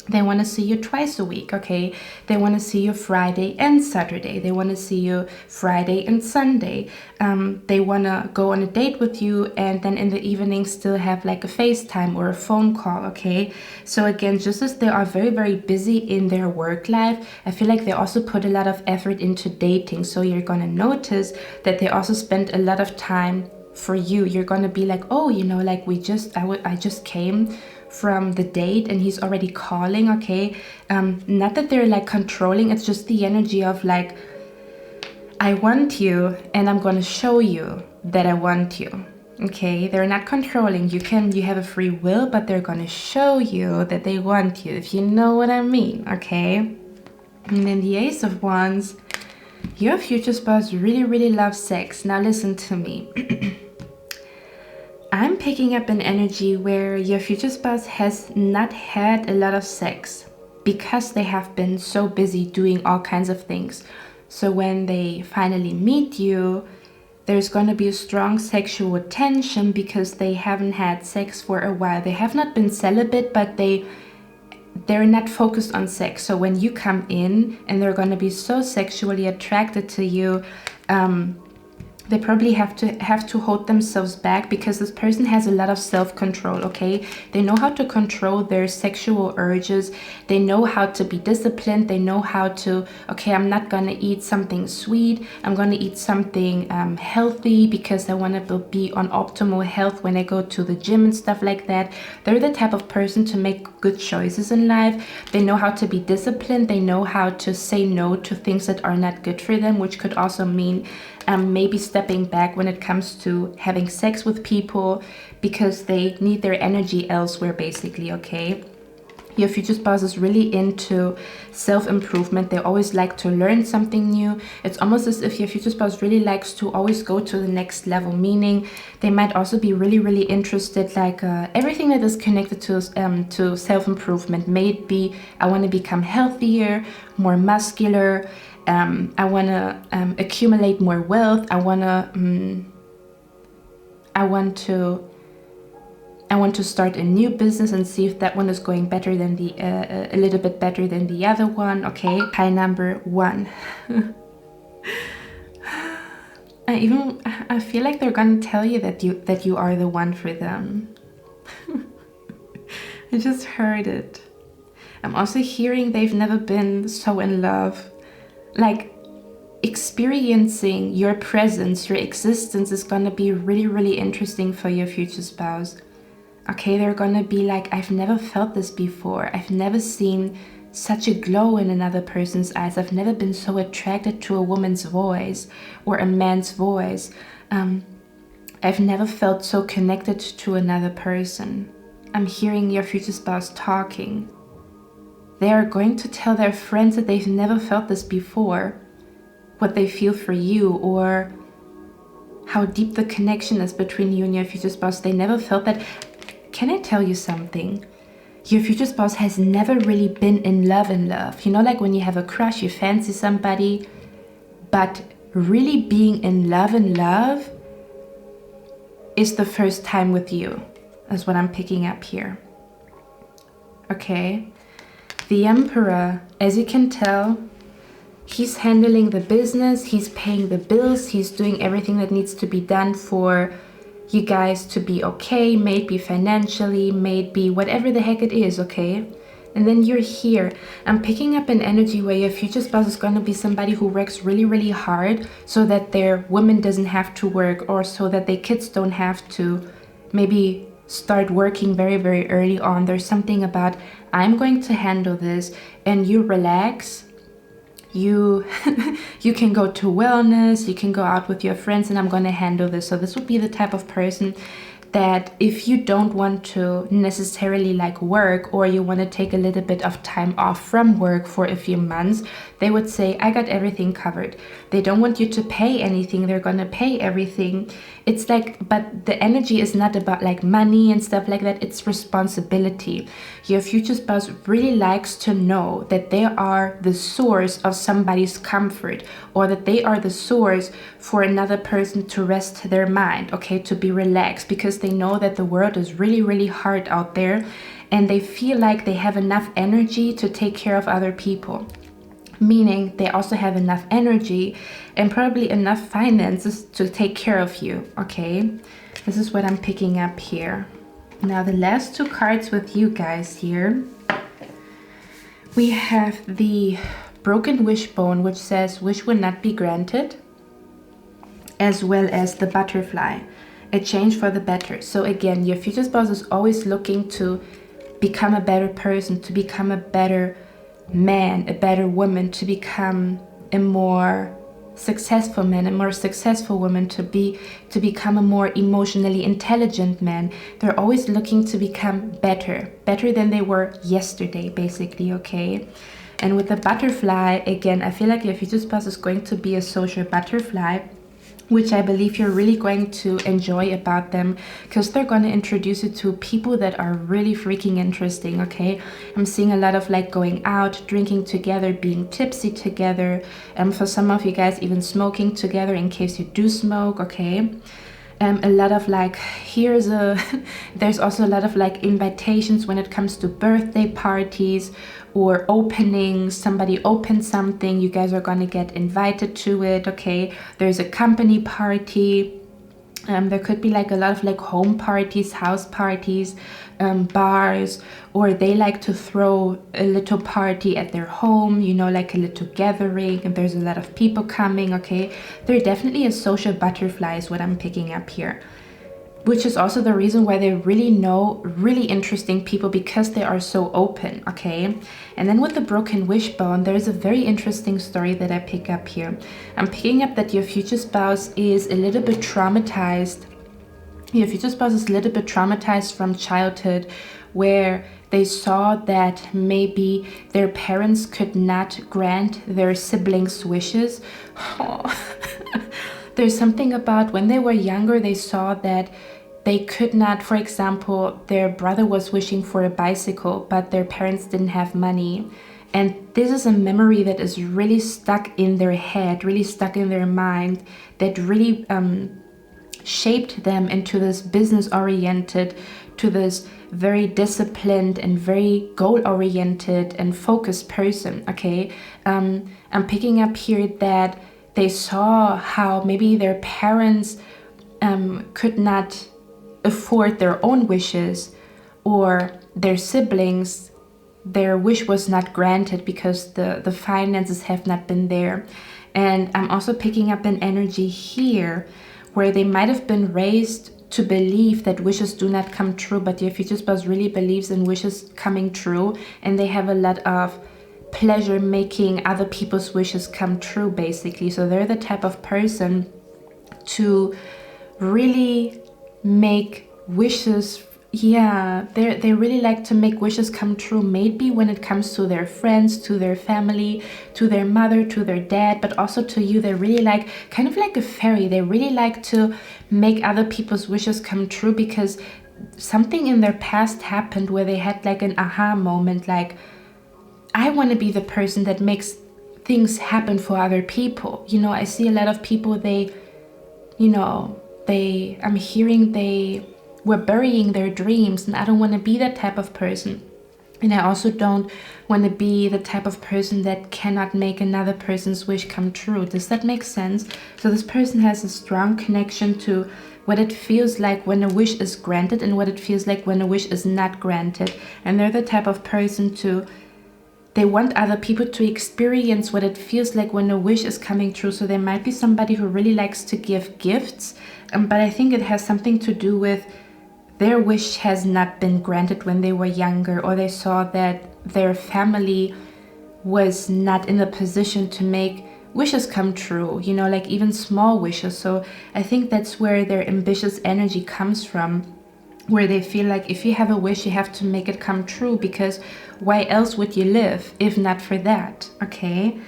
they want to see you twice a week, okay? They want to see you Friday and Saturday. They want to see you Friday and Sunday. They want to go on a date with you and then in the evening still have like a FaceTime or a phone call, okay? So again, just as they are very, very busy in their work life, I feel like they also put a lot of effort into dating. So you're going to notice that they also spend a lot of time for you. You're going to be like, oh, you know, like I just came from the date and he's already calling, okay? Not that they're like controlling, it's just the energy of like, I want you and I'm gonna show you that I want you, okay? They're not controlling. You have a free will, but they're gonna show you that they want you, if you know what I mean, okay? And then the Ace of Wands, your future spouse really, really loves sex. Now listen to me. I'm picking up an energy where your future spouse has not had a lot of sex because they have been so busy doing all kinds of things. So when they finally meet you, there's going to be a strong sexual tension because they haven't had sex for a while. They have not been celibate, but they're not focused on sex. So when you come in and they're going to be so sexually attracted to you, they probably have to hold themselves back because this person has a lot of self-control, okay? They know how to control their sexual urges. They know how to be disciplined. They know how to, okay, I'm not gonna eat something sweet. I'm gonna eat something healthy because I wanna be on optimal health when I go to the gym and stuff like that. They're the type of person to make good choices in life. They know how to be disciplined. They know how to say no to things that are not good for them, which could also mean maybe stepping back when it comes to having sex with people because they need their energy elsewhere, basically, okay? Your future spouse is really into self-improvement. They always like to learn something new. It's almost as if your future spouse really likes to always go to the next level, meaning they might also be really, really interested, like everything that is connected to self-improvement. Maybe I want to become healthier, more muscular, I want to accumulate more wealth. I want to start a new business and see if that one is going better than a little bit better than the other one. Okay, high number 1. I feel like they're gonna tell you that you are the one for them. I just heard it. I'm also hearing they've never been so in love. Like, experiencing your presence, your existence is gonna be really, really interesting for your future spouse. Okay, they're gonna be like, I've never felt this before. I've never seen such a glow in another person's eyes. I've never been so attracted to a woman's voice or a man's voice. I've never felt so connected to another person. I'm hearing your future spouse talking. They are going to tell their friends that they've never felt this before, what they feel for you, or how deep the connection is between you and your future spouse. They never felt that. Can I tell you something? Your future spouse has never really been in love. You know, like when you have a crush, you fancy somebody, but really being in love is the first time with you, is what I'm picking up here. Okay? The Emperor, as you can tell, he's handling the business, he's paying the bills, he's doing everything that needs to be done for you guys to be okay, maybe financially, maybe whatever the heck it is, okay? And then you're here. I'm picking up an energy where your future spouse is going to be somebody who works really, really hard so that their woman doesn't have to work, or so that their kids don't have to maybe start working very, very early on. There's something about, I'm going to handle this, and you relax. You can go to wellness, you can go out with your friends, and I'm going to handle this. So this would be the type of person that if you don't want to necessarily like work, or you want to take a little bit of time off from work for a few months, they would say, I got everything covered. They don't want you to pay anything, they're gonna pay everything. It's like, but the energy is not about like money and stuff like that, it's responsibility. Your future spouse really likes to know that they are the source of somebody's comfort, or that they are the source for another person to rest their mind, okay, to be relaxed, because they know that the world is really, really hard out there, and they feel like they have enough energy to take care of other people. Meaning they also have enough energy and probably enough finances to take care of you, okay? This is what I'm picking up here. Now the last two cards with you guys here. We have the broken wishbone, which says wish will not be granted, as well as the butterfly, a change for the better. So again, your future spouse is always looking to become a better person, to become a better man, a better woman, to become a more successful man, a more successful woman, to become a more emotionally intelligent man. They're always looking to become better than they were yesterday, basically, okay? And with the butterfly, again, I feel like your future spouse is going to be a social butterfly, which I believe you're really going to enjoy about them, because they're going to introduce you to people that are really freaking interesting, okay? I'm seeing a lot of like going out, drinking together, being tipsy together, and for some of you guys even smoking together in case you do smoke, okay? A lot of like, there's also a lot of like invitations when it comes to birthday parties or openings. Somebody opens something, you guys are gonna get invited to it, okay? There's a company party. There could be like a lot of like home parties, house parties, bars, or they like to throw a little party at their home, you know, like a little gathering, and there's a lot of people coming, okay? They're definitely a social butterfly is what I'm picking up here, which is also the reason why they really know really interesting people, because they are so open, okay? And then with the broken wishbone, there's a very interesting story that I pick up here. I'm picking up that your future spouse is a little bit traumatized. Your future spouse is a little bit traumatized from childhood, where they saw that maybe their parents could not grant their siblings' wishes. Oh. There's something about when they were younger, they saw that they could not, for example, their brother was wishing for a bicycle, but their parents didn't have money. And this is a memory that is really stuck in their head, really stuck in their mind, that really shaped them into this business-oriented, to this very disciplined and very goal-oriented and focused person, okay? I'm picking up here that they saw how maybe their parents could not afford their own wishes, or their siblings, their wish was not granted because the finances have not been there. And I'm also picking up an energy here where they might have been raised to believe that wishes do not come true, but your future spouse really believes in wishes coming true, and they have a lot of pleasure making other people's wishes come true, basically. So they're the type of person to really make wishes. Yeah, they really like to make wishes come true, maybe when it comes to their friends, to their family, to their mother, to their dad, but also to you. They really like, kind of like a fairy, they really like to make other people's wishes come true, because something in their past happened where they had like an aha moment, like, I want to be the person that makes things happen for other people. You know, I see a lot of people, I'm hearing they were burying their dreams, and I don't want to be that type of person. And I also don't want to be the type of person that cannot make another person's wish come true. Does that make sense? So this person has a strong connection to what it feels like when a wish is granted and what it feels like when a wish is not granted. And they're the type of person they want other people to experience what it feels like when a wish is coming true. So there might be somebody who really likes to give gifts, but I think it has something to do with their wish has not been granted when they were younger, or they saw that their family was not in the position to make wishes come true, like even small wishes. So I think that's where their ambitious energy comes from. where they feel like if you have a wish, you have to make it come true, because why else would you live if not for that? Okay.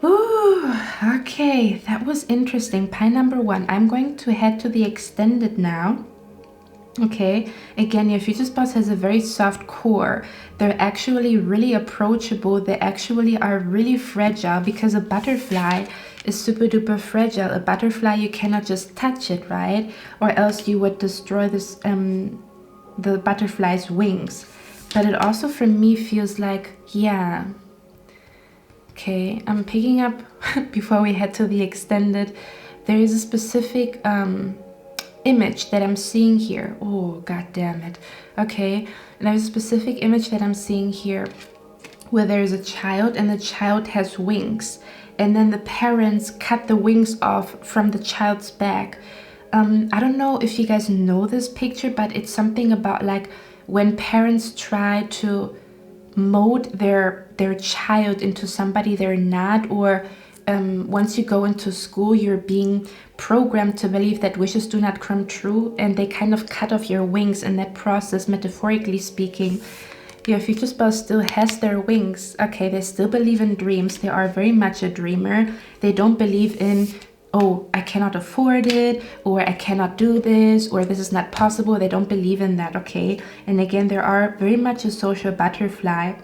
Ooh, okay, that was interesting. Pie number 1. I'm going to head to the extended now. Okay, again, your future spouse has a very soft core. They're actually really approachable. They actually are really fragile, because a butterfly is super duper fragile. A butterfly, you cannot just touch it, right? Or else you would destroy this the butterfly's wings. But it also for me feels like, yeah. Okay, I'm picking up before we head to the extended. There is a specific image that I'm seeing here. Oh, god damn it. Okay, and there's a specific image that I'm seeing here where there's a child, and the child has wings, and then the parents cut the wings off from the child's back. I don't know if you guys know this picture, but it's something about like when parents try to mold their child into somebody they're not, or once you go into school, you're being programmed to believe that wishes do not come true, and they kind of cut off your wings in that process, metaphorically speaking. Your future spouse still has their wings. Okay, they still believe in dreams. They are very much a dreamer. They don't believe in, oh, I cannot afford it, or I cannot do this, or this is not possible. They don't believe in that, okay? And again, they are very much a social butterfly.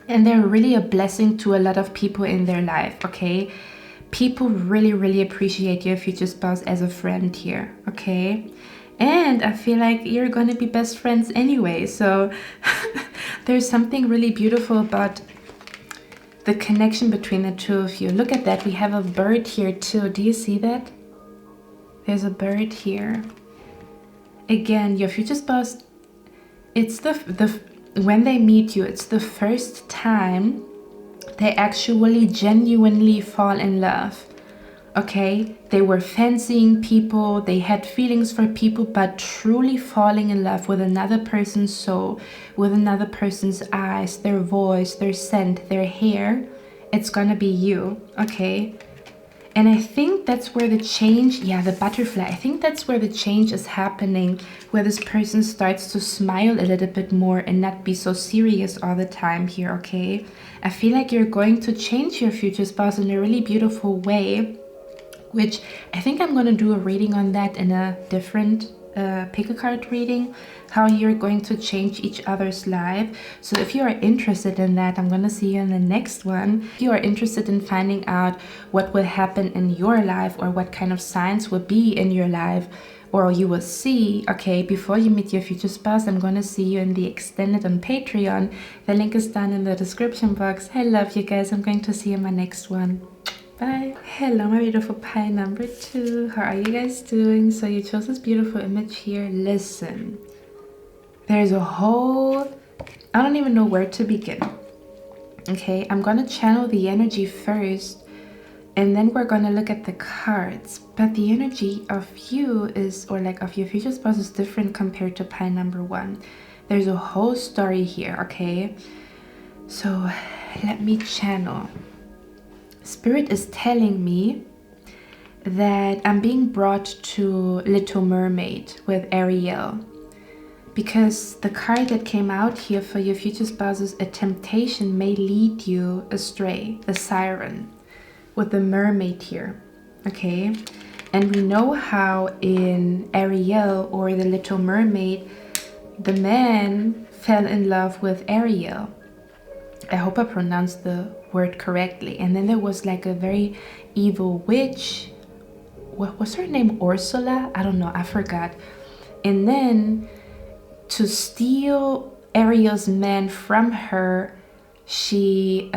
And they're really a blessing to a lot of people in their life, okay? People really, really appreciate your future spouse as a friend here, okay? And I feel like you're gonna be best friends anyway. So there's something really beautiful about the connection between the two of you. Look at that. We have a bird here too. Do you see that? There's a bird here. Again, your future spouse, it's when they meet you, it's the first time they actually genuinely fall in love. Okay, they were fancying people, they had feelings for people, but truly falling in love with another person's soul, with another person's eyes, their voice, their scent, their hair, it's gonna be you, okay? And I think that's where the change, yeah, the butterfly, I think that's where the change is happening, where this person starts to smile a little bit more and not be so serious all the time here, okay? I feel like you're going to change your future spouse in a really beautiful way, which I think I'm going to do a reading on that in a different pick a card reading, how you're going to change each other's life. So if you are interested in that, I'm going to see you in the next one. If you are interested in finding out what will happen in your life, or what kind of signs will be in your life, or you will see, okay, before you meet your future spouse, I'm going to see you in the extended on Patreon. The link is down in the description box. I love you guys. I'm going to see you in my next one. Bye. Hello, my beautiful pie number 2. How are you guys doing? So you chose this beautiful image here. Listen, there's a whole, I don't even know where to begin. Okay, I'm gonna channel the energy first, and then we're gonna look at the cards. But the energy of you is, or like of your future spouse, is different compared to pie number 1. There's a whole story here, okay? So let me channel. Spirit is telling me that I'm being brought to Little Mermaid with Ariel, because the card that came out here for your future spouse is a temptation may lead you astray, the siren, with the mermaid here, okay? And we know how in Ariel, or the Little Mermaid, the man fell in love with Ariel. I hope I pronounced the word correctly. And then there was like a very evil witch. What was her name? Ursula? I don't know, I forgot. And then to steal Ariel's man from her, she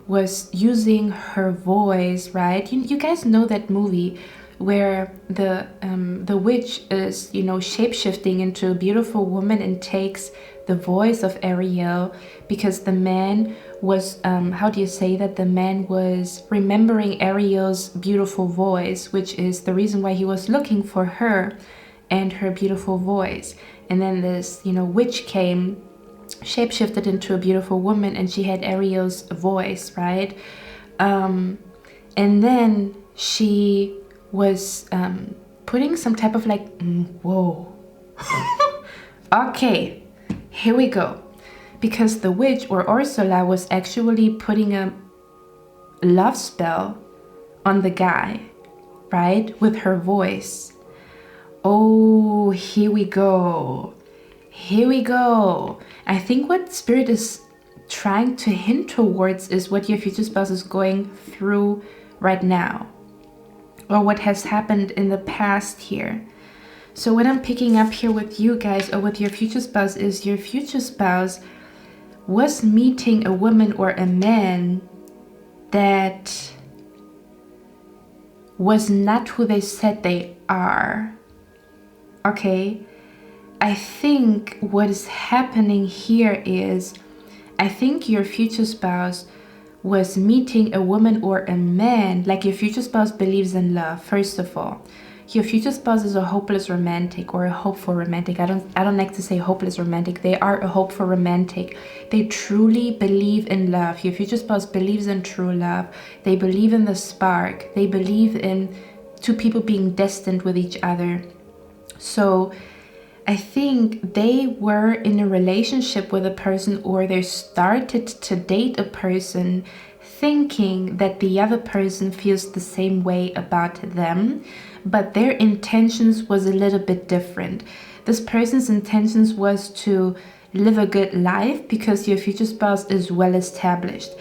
was using her voice, right? You guys know that movie where the witch is, you know, shape-shifting into a beautiful woman and takes the voice of Ariel, because the man was, how do you say that? The man was remembering Ariel's beautiful voice, which is the reason why he was looking for her and her beautiful voice. And then this, you know, witch came, shapeshifted into a beautiful woman, and she had Ariel's voice, right? And then she was putting some type of like, whoa. Okay, here we go. Because the witch or Ursula was actually putting a love spell on the guy, right? With her voice. Oh, here we go. Here we go. I think what Spirit is trying to hint towards is what your future spouse is going through right now, or what has happened in the past here. So what I'm picking up here with you guys, or with your future spouse, is your future spouse was meeting a woman or a man that was not who they said they are. Okay, I think what is happening here is, I think your future spouse was meeting a woman or a man, like your future spouse believes in love. First of all, your future spouse is a hopeless romantic, or a hopeful romantic. I don't like to say hopeless romantic. They are a hopeful romantic. They truly believe in love. Your future spouse believes in true love. They believe in the spark. They believe in two people being destined with each other. So I think they were in a relationship with a person, or they started to date a person thinking that the other person feels the same way about them, but their intentions was a little bit different. This person's intentions was to live a good life because your future spouse is well established.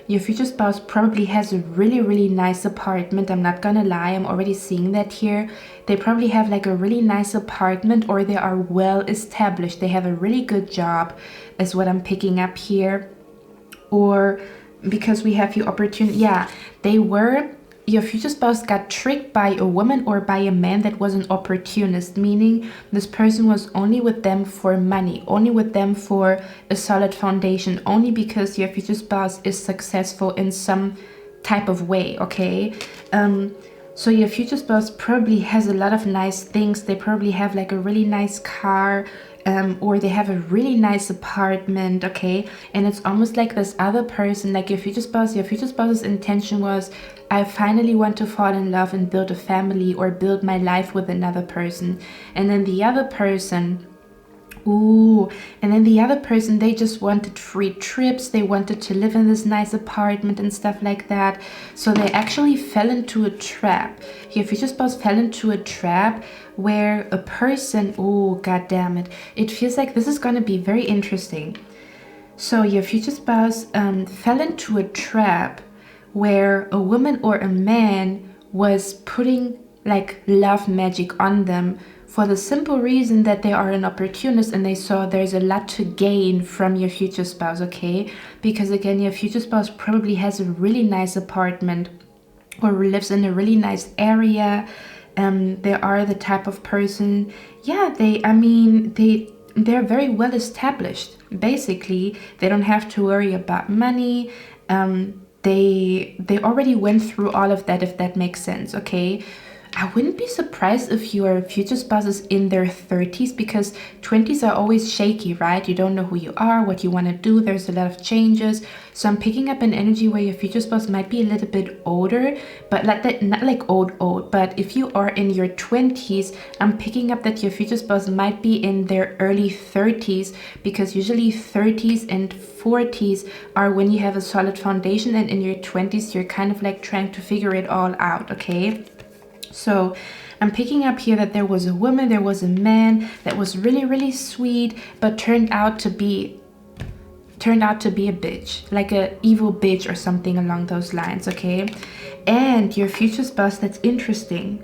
Your future spouse probably has a really nice apartment. I'm not gonna lie, I'm already seeing that here. They probably have like a really nice apartment, or they are well established. They have a really good job, is what I'm picking up here. Or because we have your opportunity, yeah, your future spouse got tricked by a woman or by a man that was an opportunist, meaning this person was only with them for money, only with them for a solid foundation, only because your future spouse is successful in some type of way, okay? So your future spouse probably has a lot of nice things. They probably have like a really nice car, or they have a really nice apartment, okay? And it's almost like this other person, like your future spouse's intention was, I finally want to fall in love and build a family, or build my life with another person. And then the other person, they just wanted free trips. They wanted to live in this nice apartment and stuff like that. So they actually fell into a trap. Your future spouse fell into a trap where a person, god damn it. It feels like this is going to be very interesting. So your future spouse fell into a trap where a woman or a man was putting like love magic on them, for the simple reason that they are an opportunist and they saw there's a lot to gain from your future spouse, okay? Because again, your future spouse probably has a really nice apartment, or lives in a really nice area. They are the type of person, they're very well established. Basically, they don't have to worry about money. They already went through all of that, if that makes sense, okay? I wouldn't be surprised if your future spouse is in their 30s, because 20s are always shaky, right? You don't know who you are, what you want to do. There's a lot of changes. So I'm picking up an energy where your future spouse might be a little bit older, but like that, not like old, but if you are in your 20s, I'm picking up that your future spouse might be in their early 30s, because usually 30s and 40s are when you have a solid foundation, and in your 20s, you're kind of like trying to figure it all out, okay? So I'm picking up here that there was a woman, there was a man that was really sweet, but turned out to be a bitch, like a evil bitch or something along those lines, okay? And your future spouse, that's interesting.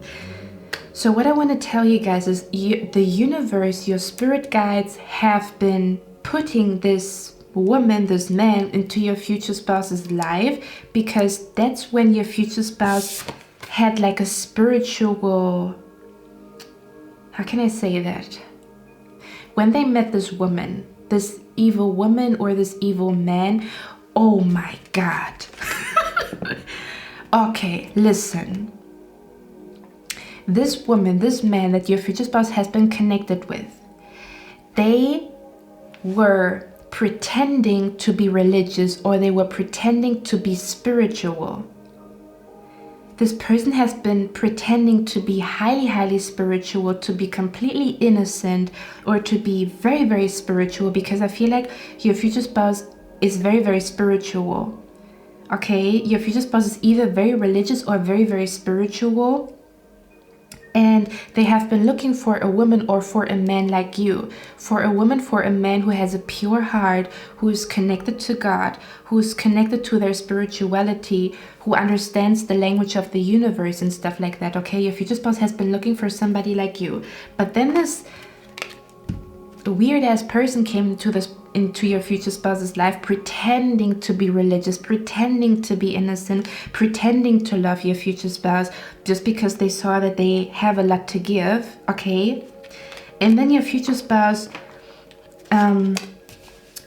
So what I want to tell you guys is the universe, your spirit guides have been putting this woman, this man into your future spouse's life, because that's when your future spouse had like a spiritual, how can I say that? When they met this woman, this evil woman or this evil man, oh my God. Okay, listen. This woman, this man that your future spouse has been connected with, they were pretending to be religious, or they were pretending to be spiritual. this person has been pretending to be highly, highly spiritual, to be completely innocent, or to be very, very spiritual, because I feel like your future spouse is very, very spiritual. Okay, your future spouse is either very religious or very, very spiritual. And they have been looking for a woman or for a man like you. For a woman, for a man who has a pure heart, who is connected to God, who is connected to their spirituality, who understands the language of the universe and stuff like that. Okay, your future spouse has been looking for somebody like you. But then this weird ass person came into your future spouse's life, pretending to be religious, pretending to be innocent, pretending to love your future spouse, just because they saw that they have a lot to give. Okay, and then your future spouse,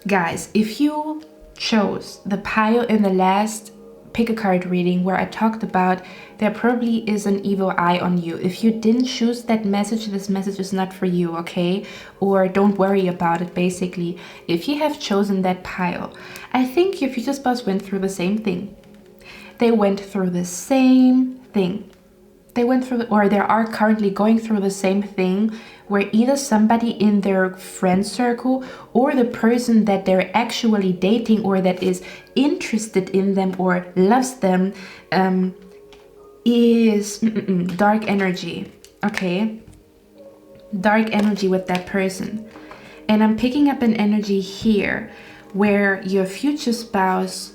guys, if you chose the pile in the last pick a card reading where I talked about there probably is an evil eye on you. If you didn't choose that message, this message is not for you, okay? Or don't worry about it, basically. If you have chosen that pile, I think your future spouse went through the same thing. They went through the same thing. They went through, or they are currently going through the same thing, where either somebody in their friend circle or the person that they're actually dating or that is interested in them or loves them is dark energy. Okay, dark energy with that person. And I'm picking up an energy here where your future spouse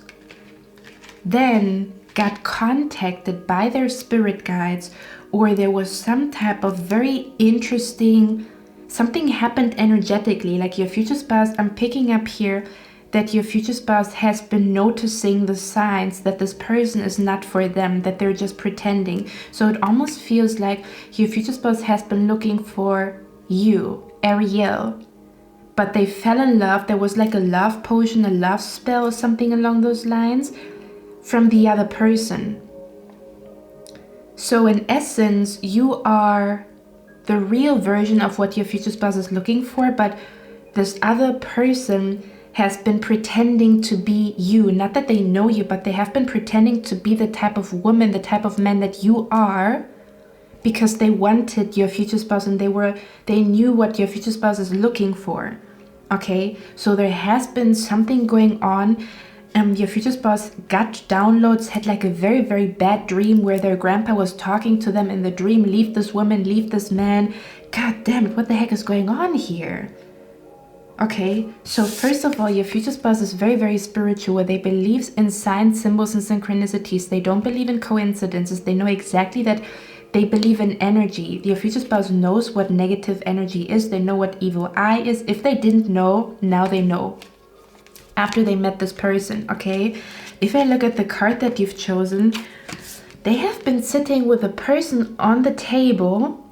then got contacted by their spirit guides, or there was some type of very interesting, something happened energetically, like your future spouse. I'm picking up here that your future spouse has been noticing the signs that this person is not for them, that they're just pretending. So it almost feels like your future spouse has been looking for you, Ariel, but they fell in love. There was like a love potion, a love spell, or something along those lines from the other person. So in essence, you are the real version of what your future spouse is looking for, but this other person has been pretending to be you. Not that they know you, but they have been pretending to be the type of woman, the type of man that you are, because they wanted your future spouse and they knew what your future spouse is looking for. Okay, so there has been something going on. Your future spouse got downloads, had like a very, very bad dream where their grandpa was talking to them in the dream, leave this woman, leave this man. God damn it, what the heck is going on here? Okay, so first of all, your future spouse is very, very spiritual. They believe in signs, symbols, and synchronicities. They don't believe in coincidences. They know exactly that they believe in energy. Your future spouse knows what negative energy is. They know what evil eye is. If they didn't know, now they know. After they met this person, okay? If I look at the card that you've chosen, they have been sitting with a person on the table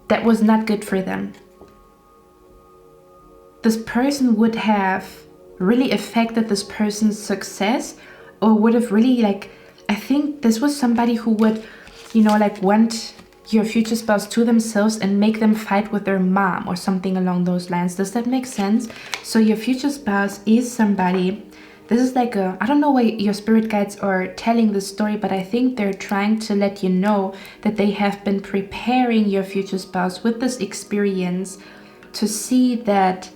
that was not good for them. This person would have really affected this person's success, or would have really, like, I think this was somebody who would, you know, like want your future spouse to themselves and make them fight with their mom or something along those lines. Does that make sense? So your future spouse is somebody, this is like a, I don't know why your spirit guides are telling this story, but I think they're trying to let you know that they have been preparing your future spouse with this experience to see that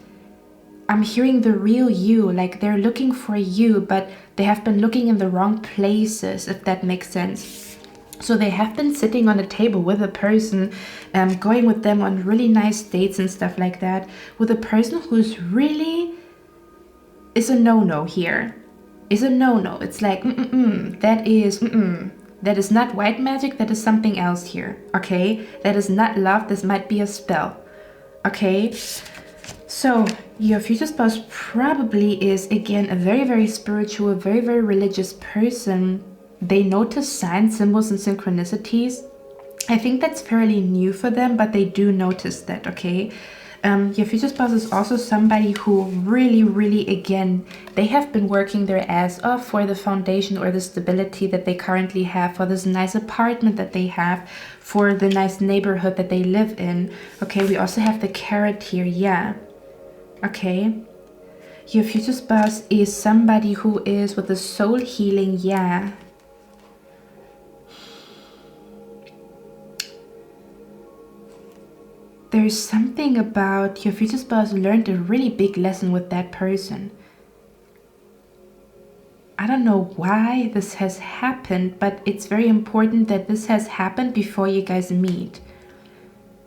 I'm hearing the real you, like they're looking for you, but they have been looking in the wrong places, if that makes sense. So they have been sitting on a table with a person, going with them on really nice dates and stuff like that, with a person who's really is a no-no here. Is a no-no. It's like, that is not white magic, that is something else here, okay? That is not love, this might be a spell, okay? So your future spouse probably is, again, a very, very spiritual, very, very religious person. They notice signs, symbols, and synchronicities. I think that's fairly new for them, but they do notice that, okay? Your future spouse is also somebody who really, really, again, they have been working their ass off for the foundation or the stability that they currently have, for this nice apartment that they have, for the nice neighborhood that they live in. Okay, we also have the carrot here, yeah. Okay. Your future spouse is somebody who is with the soul healing, yeah. there's something about your future spouse learned a really big lesson with that person. I don't know why this has happened, but it's very important that this has happened before you guys meet.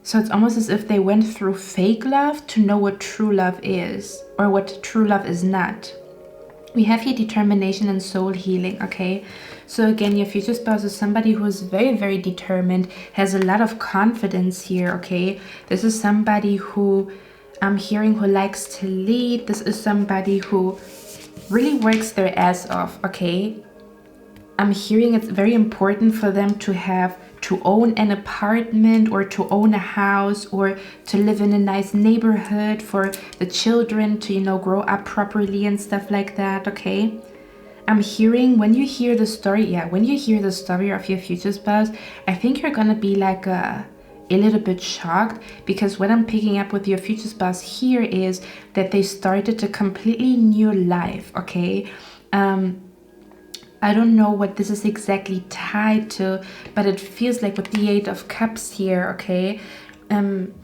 So it's almost as if they went through fake love to know what true love is, or what true love is not. We have here determination and soul healing, okay? So again, your future spouse is somebody who is very, very determined, has a lot of confidence here, okay? This is somebody who I'm hearing who likes to lead. This is somebody who really works their ass off, okay? I'm hearing it's very important for them to own an apartment, or to own a house, or to live in a nice neighborhood, for the children to, you know, grow up properly and stuff like that, okay? I'm hearing, when you hear the story, when you hear the story of your future spouse, I think you're gonna be like a little bit shocked, because what I'm picking up with your future spouse here is that they started a completely new life, okay? I don't know what this is exactly tied to, but it feels like with the 8 of Cups here, okay?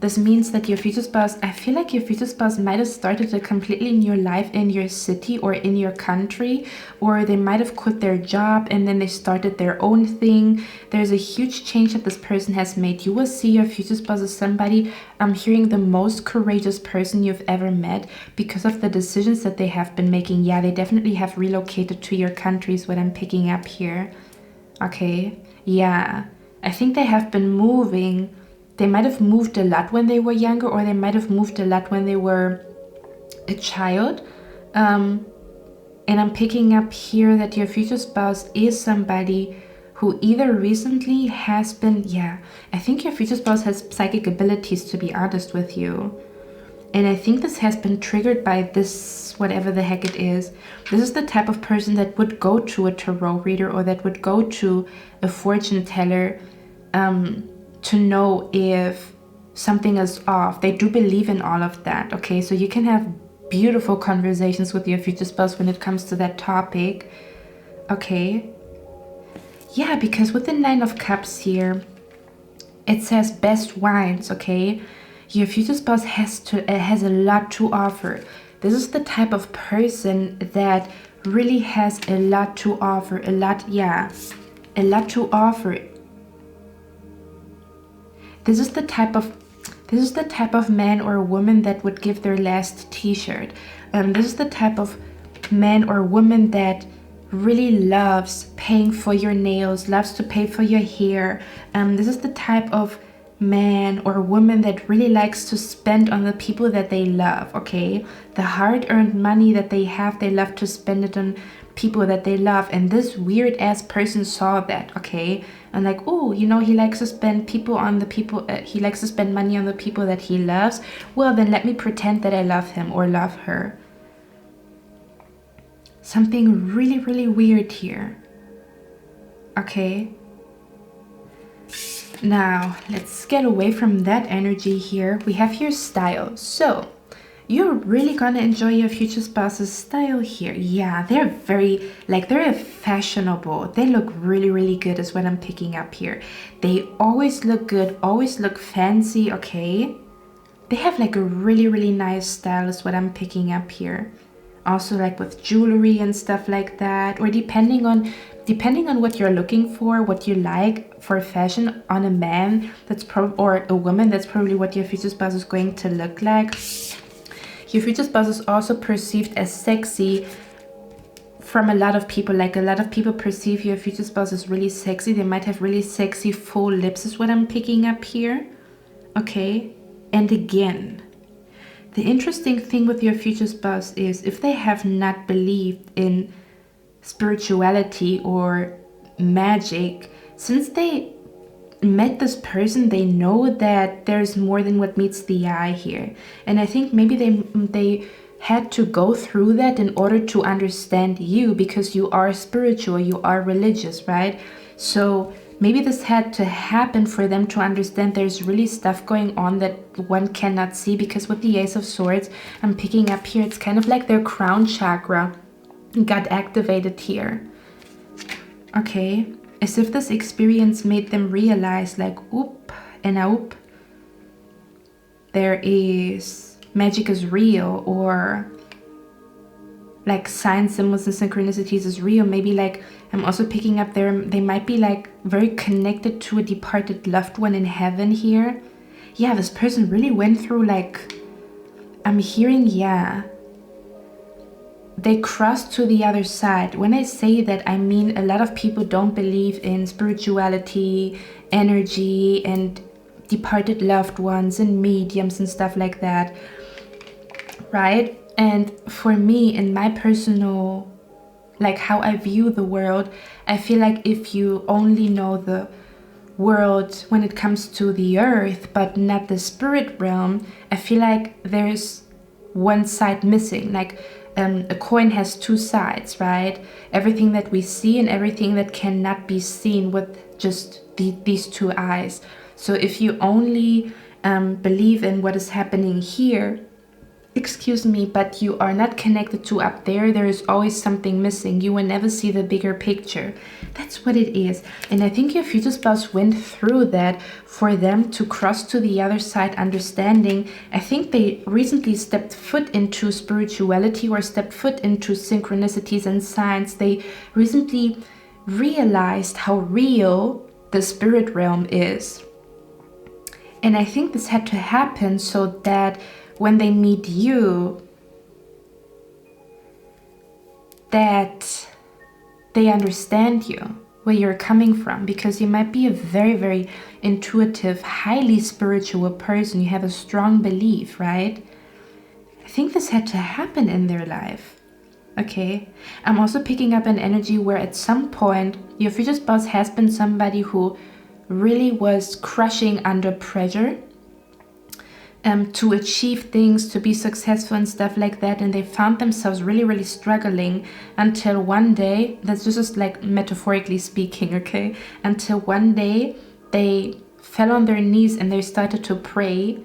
This means that your future spouse, I feel like your future spouse might have started a completely new life in your city or in your country, or they might have quit their job and then they started their own thing. There's a huge change that this person has made. You will see your future spouse as somebody, I'm hearing, the most courageous person you've ever met, because of the decisions that they have been making. Yeah, they definitely have relocated to your country is what I'm picking up here. Okay, yeah, I think they have been moving. They might have moved a lot when they were younger, or they might have moved a lot when they were a child. And I'm picking up here that your future spouse is somebody who either recently has been, I think your future spouse has psychic abilities, to be honest with you. And I think this has been triggered by this, whatever the heck it is. This is the type of person that would go to a tarot reader, or that would go to a fortune teller, to know if something is off. They do believe in all of that, okay? So you can have beautiful conversations with your future spouse when it comes to that topic, okay? Yeah, because with the 9 of Cups here, it says best wines, okay? Your future spouse has a lot to offer. This is the type of person that really has a lot to offer, a lot to offer. This is the type of man or woman that would give their last t-shirt. This is the type of man or woman that really loves paying for your nails, loves to pay for your hair. This is the type of man or woman that really likes to spend on the people that they love, okay? The hard-earned money that they have, they love to spend it on people that they love. And this weird ass person saw that, okay? And like, oh, you know, he likes to spend he likes to spend money on the people that he loves. Well, then let me pretend that I love him or love her. Something really, really weird here. Okay. Now, let's get away from that energy here. We have here style. So, you're really gonna enjoy your future spouse's style here. Yeah, they're very, they're fashionable. They look really, really good is what I'm picking up here. They always look good, always look fancy, okay? They have like a really, really nice style is what I'm picking up here. Also like with jewelry and stuff like that, or depending on what you're looking for, what you like for fashion on a man, or a woman, that's probably what your future spouse is going to look like. Your future spouse is also perceived as sexy from a lot of people. Like a lot of people perceive your future spouse as really sexy. They might have really sexy full lips is what I'm picking up here. Okay. And again, the interesting thing with your future spouse is if they have not believed in spirituality or magic, since they met this person, they know that there's more than what meets the eye here. And I think maybe they had to go through that in order to understand you, because you are spiritual, you are religious, right? So maybe this had to happen for them to understand there's really stuff going on that one cannot see, because with the Ace of Swords I'm picking up here, it's kind of like their crown chakra got activated here. Okay. As if this experience made them realize like, oop and a oop. there is magic is real, or like signs, symbols, and synchronicities is real. Maybe like I'm also picking up they might be like very connected to a departed loved one in heaven here. Yeah, this person really went through, like, I'm hearing, yeah, they crossed to the other side. When I say that, I mean a lot of people don't believe in spirituality, energy, and departed loved ones and mediums and stuff like that, right? And for me, in my personal, like how I view the world, I feel like if you only know the world when it comes to the earth but not the spirit realm, I feel like there's one side missing. Like a coin has two sides, right? Everything that we see and everything that cannot be seen with just these two eyes. So if you only believe in what is happening here, excuse me, but you are not connected to up there, there is always something missing. You will never see the bigger picture. That's what it is. And I think your future spouse went through that for them to cross to the other side, understanding. I think they recently stepped foot into spirituality or stepped foot into synchronicities and signs. They recently realized how real the spirit realm is. And I think this had to happen so that when they meet you, that they understand you, where you're coming from, because you might be a very, very intuitive, highly spiritual person. You have a strong belief, right? I think this had to happen in their life. Okay, I'm also picking up an energy where at some point your future spouse has been somebody who really was crushing under pressure to achieve things, to be successful and stuff like that, and they found themselves really, really struggling until one day, that's just like metaphorically speaking, okay, until one day they fell on their knees and they started to pray,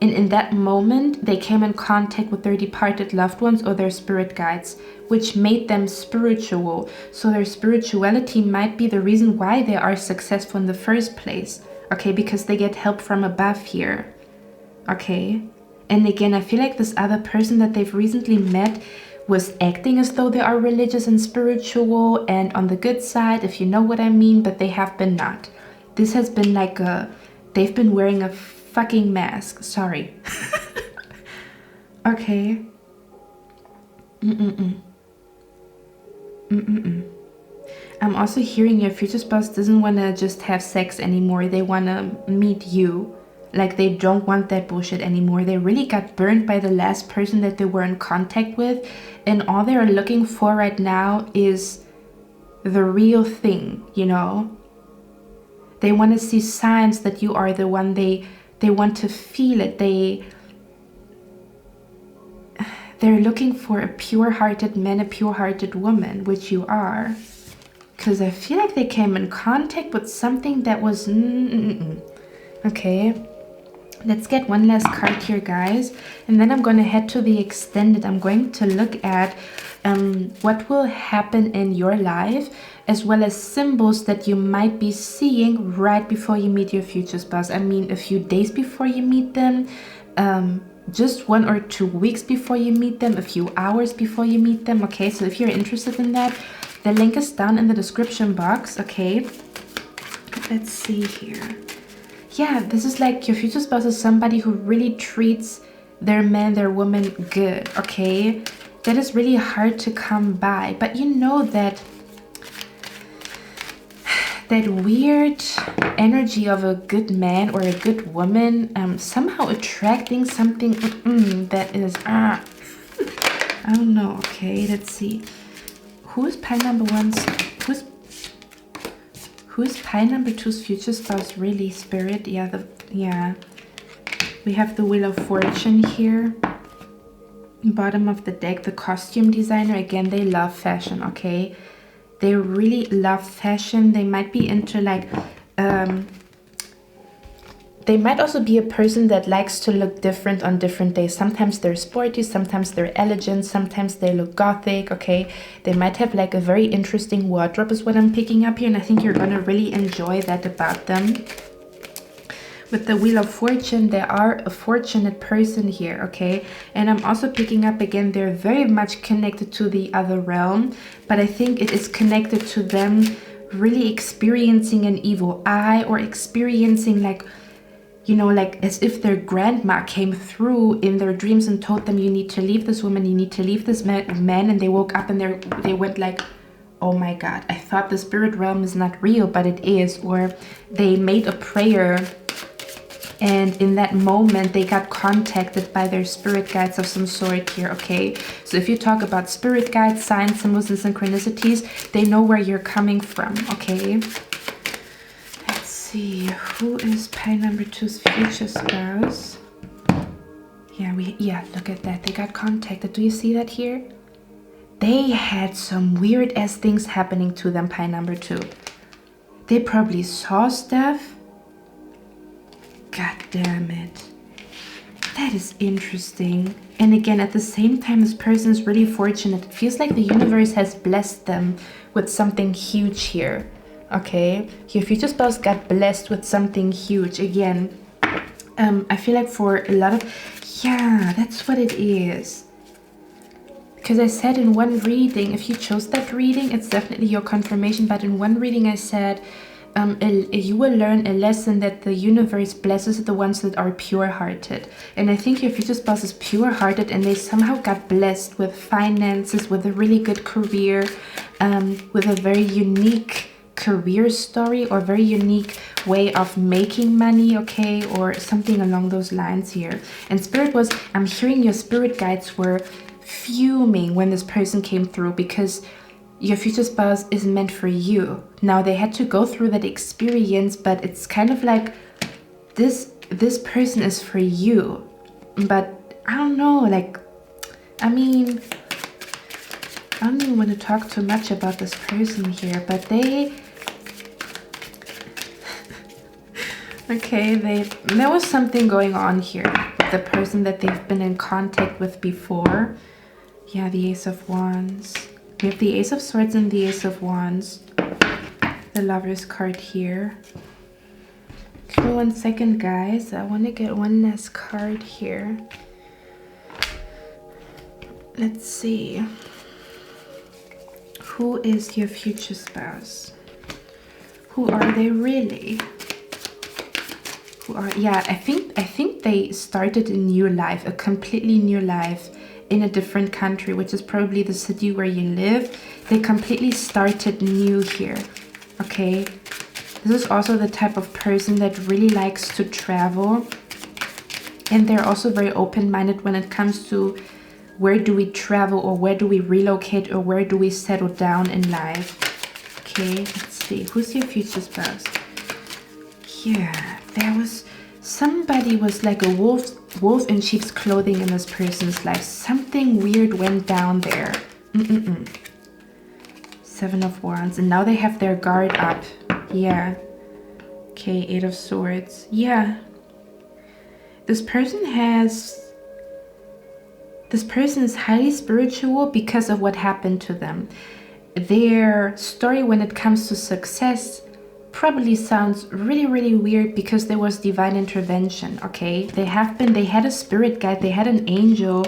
and in that moment they came in contact with their departed loved ones or their spirit guides, which made them spiritual. So their spirituality might be the reason why they are successful in the first place, okay, because they get help from above here. Okay, and again, I feel like this other person that they've recently met was acting as though they are religious and spiritual and on the good side, if you know what I mean, but they have been not. This has been like they've been wearing a fucking mask. Sorry. Okay. I'm also hearing your future spouse doesn't want to just have sex anymore. They want to meet you. Like they don't want that bullshit anymore. They really got burned by the last person that they were in contact with, and all they're looking for right now is the real thing, you know? They want to see signs that you are the one. They want to feel it. They're looking for a pure-hearted man, a pure-hearted woman, which you are. Because I feel like they came in contact with something that was okay. Let's get one last card here, guys, and then I'm going to head to the extended. I'm going to look at what will happen in your life, as well as symbols that you might be seeing right before you meet your future spouse. I mean, a few days before you meet them, just 1 or 2 weeks before you meet them, a few hours before you meet them. Okay, so if you're interested in that, the link is down in the description box. Okay, let's see here. Yeah, this is like your future spouse is somebody who really treats their man, their woman good, okay? That is really hard to come by. But you know that weird energy of a good man or a good woman somehow attracting something that is, I don't know, okay? Let's see. Who's pile number one's, who's pile number two's future spouse really, Spirit? Yeah, we have the Wheel of Fortune here. Bottom of the deck, the costume designer. Again, they love fashion, okay? They really love fashion. They might be into like they might also be a person that likes to look different on different days. Sometimes they're sporty, sometimes they're elegant, sometimes they look gothic, okay? They might have like a very interesting wardrobe is what I'm picking up here, and I think you're gonna really enjoy that about them. With the Wheel of Fortune, they are a fortunate person here, okay? And I'm also picking up again, they're very much connected to the other realm, but I think it is connected to them really experiencing an evil eye, or experiencing like, you know, like as if their grandma came through in their dreams and told them, you need to leave this woman, you need to leave this man, and they woke up and they went like, oh my God, I thought the spirit realm is not real, but it is. Or they made a prayer, and in that moment they got contacted by their spirit guides of some sort here, okay? So if you talk about spirit guides, signs, symbols, and synchronicities, they know where you're coming from, okay? Let's see, who is pie number 2's future spouse? Yeah, look at that, they got contacted. Do you see that here? They had some weird ass things happening to them, pie number 2. They probably saw stuff. God damn it. That is interesting. And again, at the same time, this person is really fortunate. It feels like the universe has blessed them with something huge here. Okay? Your future spouse got blessed with something huge. Again, I feel like for a lot of... Yeah, that's what it is. Because I said in one reading, if you chose that reading, it's definitely your confirmation. But in one reading I said, you will learn a lesson that the universe blesses the ones that are pure-hearted. And I think your future spouse is pure-hearted, and they somehow got blessed with finances, with a really good career, with a very unique career story, or very unique way of making money, okay, or something along those lines here. And spirit was, I'm hearing your spirit guides were fuming when this person came through, because your future spouse is meant for you. Now they had to go through that experience, but it's kind of like this person is for you. But I don't know, like, I mean, I don't even want to talk too much about this person here, but they okay, there was something going on here with the person that they've been in contact with before. Yeah, the Ace of Wands. We have the Ace of Swords and the Ace of Wands. The Lover's card here. Give me 1 second, guys. I want to get one last card here. Let's see. Who is your future spouse? Who are they really? Yeah, I think they started a new life, a completely new life in a different country, which is probably the city where you live. They completely started new here, okay? This is also the type of person that really likes to travel, and they're also very open-minded when it comes to where do we travel, or where do we relocate, or where do we settle down in life. Okay, let's see, who's your future spouse? Yeah, there was somebody was like a wolf in sheep's clothing in this person's life. Something weird went down there. Seven of Wands, and now they have their guard up. Yeah. Okay, Eight of Swords. Yeah. This person is highly spiritual because of what happened to them. Their story when it comes to success probably sounds really, really weird because there was divine intervention, okay? They had a spirit guide, they had an angel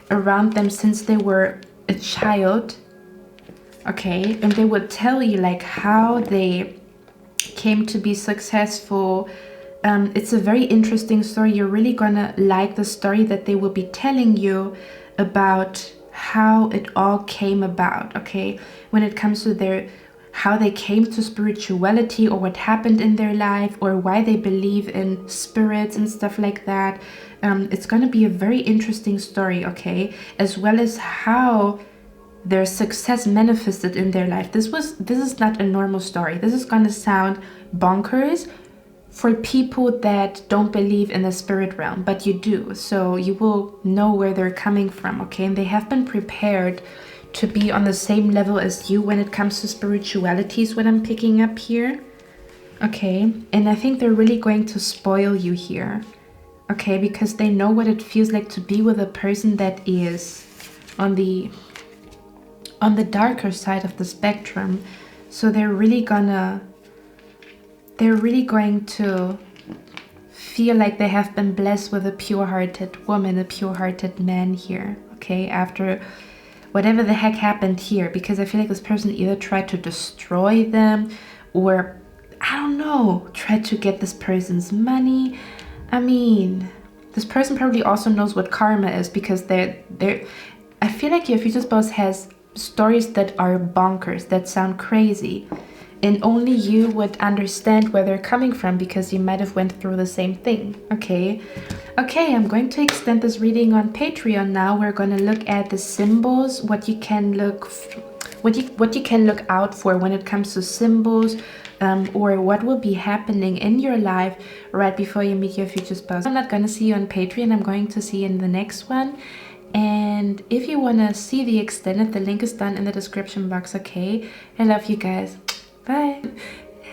around them since they were a child, okay? And they would tell you like how they came to be successful. It's a very interesting story. You're really gonna like the story that they will be telling you about how it all came about, okay? When it comes to how they came to spirituality, or what happened in their life, or why they believe in spirits and stuff like that. It's going to be a very interesting story, okay? As well as how their success manifested in their life. This is not a normal story. This is going to sound bonkers for people that don't believe in the spirit realm, but you do. So you will know where they're coming from, okay? And they have been prepared to be on the same level as you when it comes to spirituality is what I'm picking up here, okay? And I think they're really going to spoil you here, okay? Because they know what it feels like to be with a person that is on the darker side of the spectrum. So they're really going to feel like they have been blessed with a pure-hearted woman, a pure-hearted man here, okay, after whatever the heck happened here, because I feel like this person either tried to destroy them or, I don't know, tried to get this person's money. I mean, this person probably also knows what karma is, because I feel like your future spouse has stories that are bonkers, that sound crazy, and only you would understand where they're coming from, because you might have went through the same thing. Okay, I'm going to extend this reading on Patreon now. We're going to look at the symbols, what you can look out for when it comes to symbols, or what will be happening in your life right before you meet your future spouse. I'm not going to see you on Patreon. I'm going to see you in the next one. And if you want to see the extended, the link is down in the description box. Okay, I love you guys. Bye.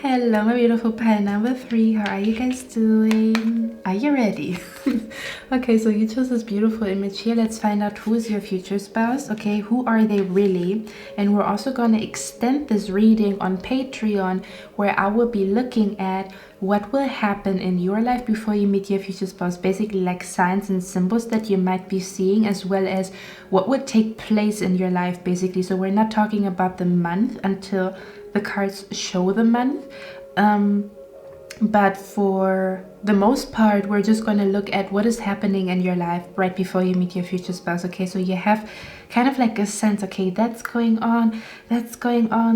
Hello, my beautiful pile number 3. How are you guys doing? Are you ready? Okay, so you chose this beautiful image here. Let's find out who is your future spouse. Okay, who are they really? And we're also going to extend this reading on Patreon, where I will be looking at what will happen in your life before you meet your future spouse. Basically like signs and symbols that you might be seeing, as well as what would take place in your life, basically. So we're not talking about the month until the cards show the month, but for the most part, we're just going to look at what is happening in your life right before you meet your future spouse. Okay, so you have kind of like a sense, okay, that's going on,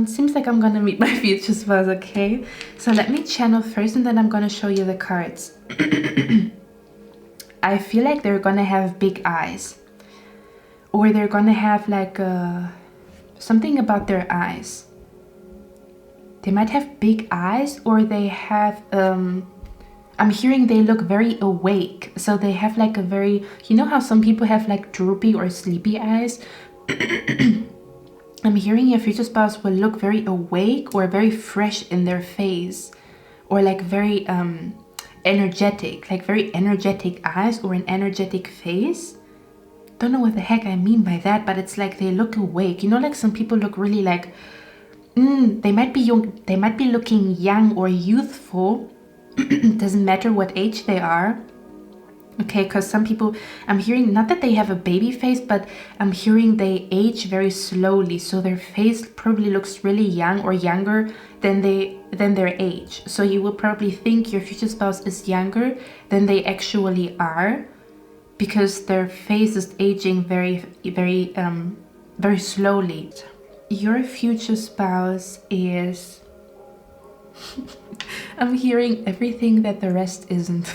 seems like I'm going to meet my future spouse. Okay, so let me channel first, and then I'm going to show you the cards. I feel like they're going to have big eyes, or they're going to have like something about their eyes. They might have big eyes, or they have, I'm hearing they look very awake. So they have like a very, you know how some people have like droopy or sleepy eyes? I'm hearing your future spouse will look very awake or very fresh in their face, or like very energetic, like very energetic eyes or an energetic face. Don't know what the heck I mean by that, but it's like they look awake. You know, like some people look really like, they might be young, they might be looking young or youthful. Doesn't matter what age they are. Okay, because some people, I'm hearing not that they have a baby face, but I'm hearing they age very slowly, so their face probably looks really young or younger than their age. So you will probably think your future spouse is younger than they actually are, because their face is aging very slowly. Your future spouse is I'm hearing everything that the rest isn't.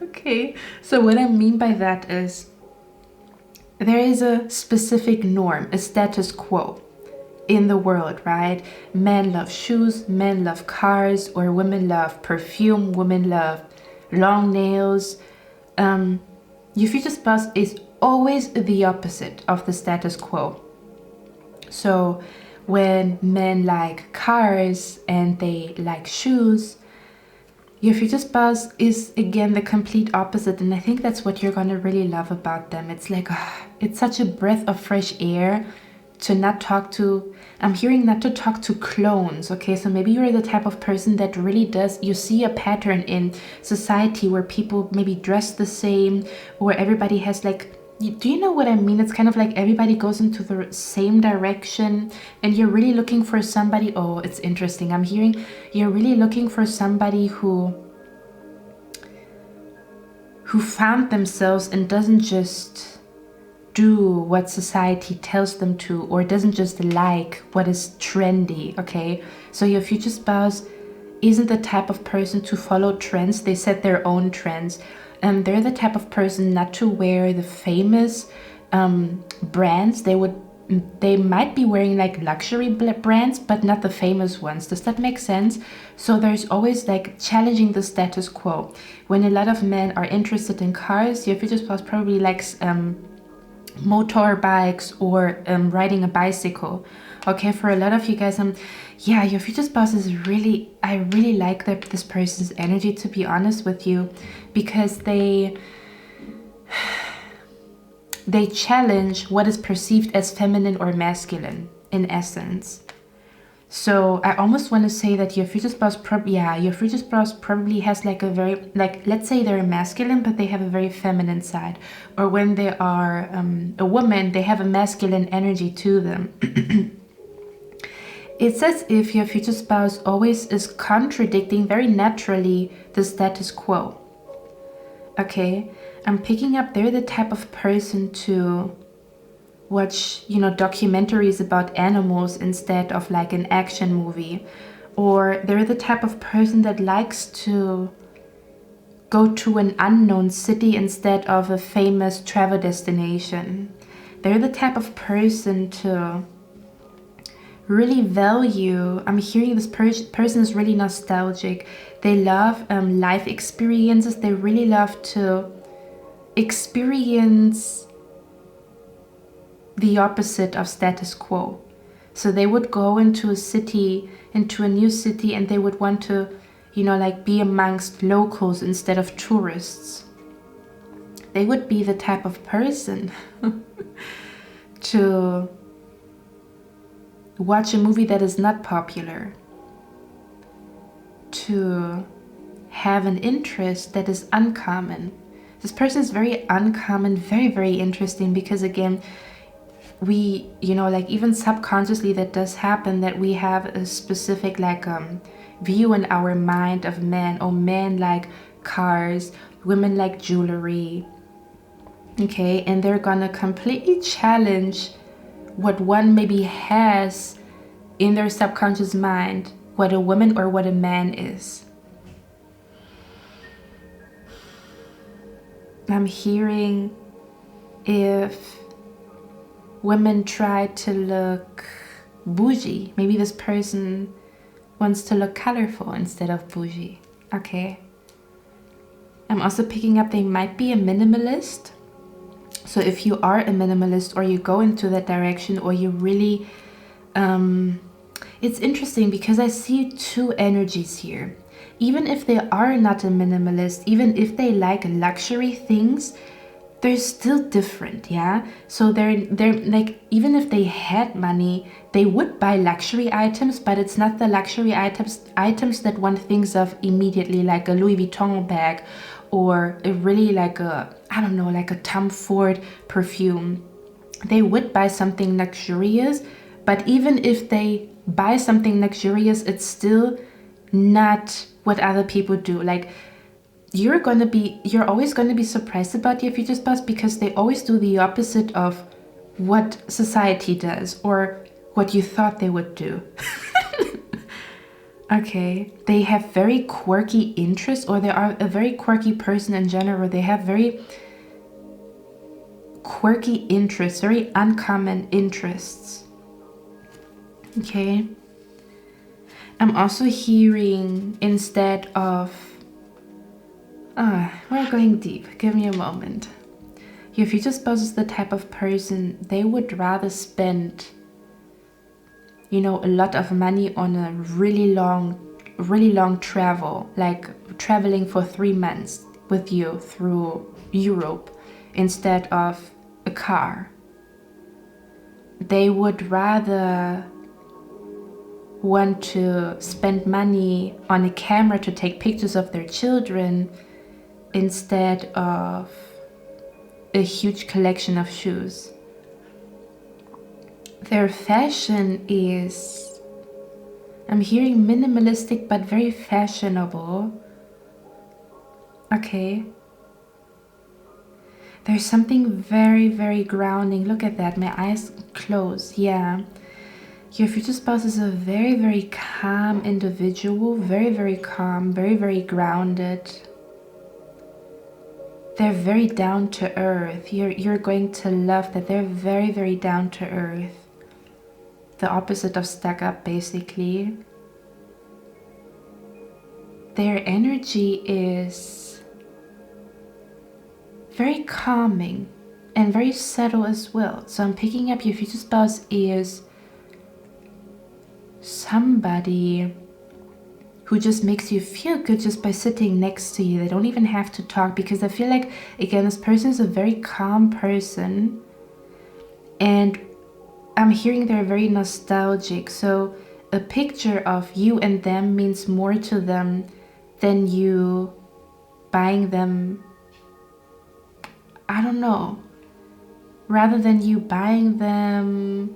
Okay, so what I mean by that is there is a specific norm, a status quo in the world, right? Men love shoes, men love cars, or women love perfume, women love long nails. Your future spouse is always the opposite of the status quo. So when men like cars and they like shoes, your future spouse is again the complete opposite. And I think that's what you're gonna really love about them. It's like, it's such a breath of fresh air to not talk to, I'm hearing not to talk to clones. Okay, so maybe you're the type of person that really does, you see a pattern in society where people maybe dress the same, or everybody has like, do you know what I mean? It's kind of like everybody goes into the same direction, and you're really looking for somebody. Oh, it's interesting. I'm hearing you're really looking for somebody who found themselves and doesn't just do what society tells them to, or doesn't just like what is trendy. Okay, so your future spouse isn't the type of person to follow trends. They set their own trends. They're the type of person not to wear the famous brands. They might be wearing like luxury brands, but not the famous ones. Does that make sense? So there's always like challenging the status quo. When a lot of men are interested in cars, your future spouse probably likes motorbikes or riding a bicycle. Okay, for a lot of you guys, yeah, your future spouse is really, I really like this person's energy, to be honest with you, because they challenge what is perceived as feminine or masculine in essence. So I almost want to say that your future spouse your future spouse probably has like a very, like, let's say they're masculine, but they have a very feminine side. Or when they are a woman, they have a masculine energy to them. It's as if your future spouse always is contradicting very naturally the status quo. Okay, I'm picking up they're the type of person to watch, you know, documentaries about animals instead of like an action movie. Or they're the type of person that likes to go to an unknown city instead of a famous travel destination. They're the type of person to really value, I'm hearing this person is really nostalgic. They love life experiences. They really love to experience the opposite of status quo. So they would go into a city, into a new city, and they would want to, you know, like be amongst locals instead of tourists. They would be the type of person to watch a movie that is not popular, to have an interest that is uncommon. This person is very uncommon, very, very interesting, because again, we, you know, like even subconsciously that does happen, that we have a specific like view in our mind of men. Oh, men like cars, women like jewelry. Okay, and they're gonna completely challenge what one maybe has in their subconscious mind, what a woman or what a man is. I'm hearing if women try to look bougie, maybe this person wants to look colorful instead of bougie. Okay. I'm also picking up they might be a minimalist. So if you are a minimalist, or you go into that direction, or you really it's interesting because I see two energies here. Even if they are not a minimalist, even if they like luxury things, they're still different, yeah? So they're like, even if they had money, they would buy luxury items, but it's not the luxury items that one thinks of immediately, like a Louis Vuitton bag, or a really like a, I don't know, like a Tom Ford perfume. They would buy something luxurious, but even if they buy something luxurious, it's still not what other people do. Like, you're always going to be surprised about your future spouse, because they always do the opposite of what society does or what you thought they would do. Okay, they have very quirky interests, or they are a very quirky person in general. They have very quirky interests, very uncommon interests. Okay, I'm also hearing instead of we're going deep. Give me a moment. Your future spouse is the type of person, they would rather spend, you know, a lot of money on a really long travel, like traveling for 3 months with you through Europe instead of a car. They would rather want to spend money on a camera to take pictures of their children instead of a huge collection of shoes. Their fashion is, I'm hearing minimalistic but very fashionable. Okay. There's something very, very grounding. Look at that, my eyes close. Yeah. Your future spouse is a very, very calm individual. Very, very calm, very, very grounded. They're very down to earth. You're going to love that. They're very, very down to earth. The opposite of stuck up, basically. Their energy is very calming and very subtle as well. So I'm picking up your future spouse is somebody who just makes you feel good just by sitting next to you. They don't even have to talk, because I feel like, again, this person is a very calm person, and I'm hearing they're very nostalgic. So a picture of you and them means more to them than you buying them, I don't know, rather than you buying them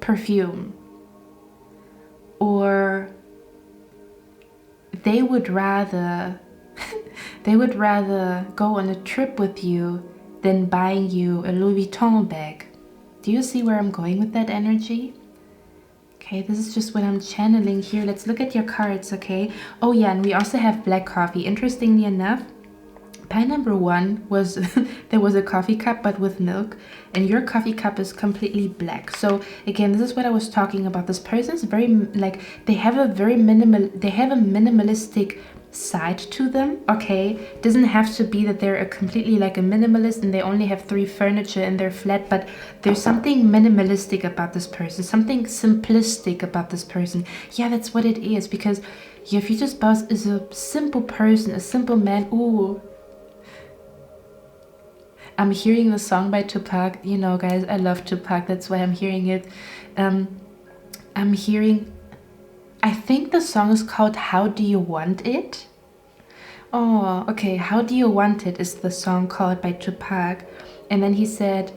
perfume. Or they would rather they would rather go on a trip with you than buying you a Louis Vuitton bag. Do you see where I'm going with that energy? Okay, this is just what I'm channeling here. Let's look at your cards, okay? Oh yeah, and we also have black coffee. Interestingly enough, pie number 1 was there was a coffee cup but with milk, and your coffee cup is completely black. So again, this is what I was talking about. This person is very like they have a minimalistic side to them, okay? It doesn't have to be that they're a completely like a minimalist and they only have 3 furniture in their flat, but there's something minimalistic about this person, something simplistic about this person. Yeah, that's what it is, because your future spouse is a simple person, a simple man. Ooh, I'm hearing the song by Tupac. You know, guys, I love Tupac. That's why I'm hearing it. I'm hearing, I think the song is called How Do You Want It? Oh, okay. How Do You Want It is the song called by Tupac. And then he said,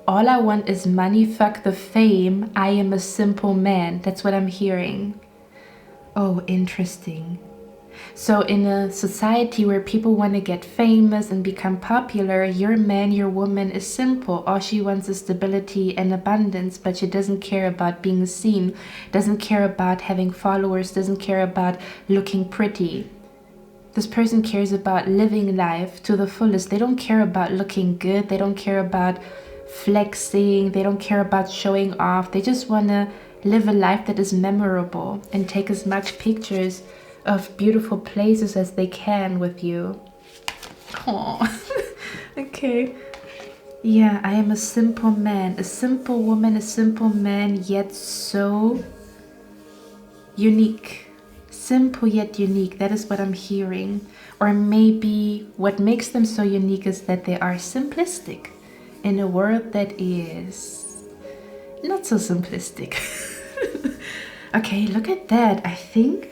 all I want is money, fuck the fame. I am a simple man. That's what I'm hearing. Oh, interesting. So in a society where people want to get famous and become popular, your man, your woman is simple. All she wants is stability and abundance, but she doesn't care about being seen, doesn't care about having followers, doesn't care about looking pretty. This person cares about living life to the fullest. They don't care about looking good. They don't care about flexing. They don't care about showing off. They just want to live a life that is memorable and take as much pictures of beautiful places as they can with you. Oh, okay. Yeah, I am a simple man, a simple woman, a simple man, yet so unique. Simple yet unique. That is what I'm hearing. Or maybe what makes them so unique is that they are simplistic in a world that is not so simplistic. Okay, look at that. I think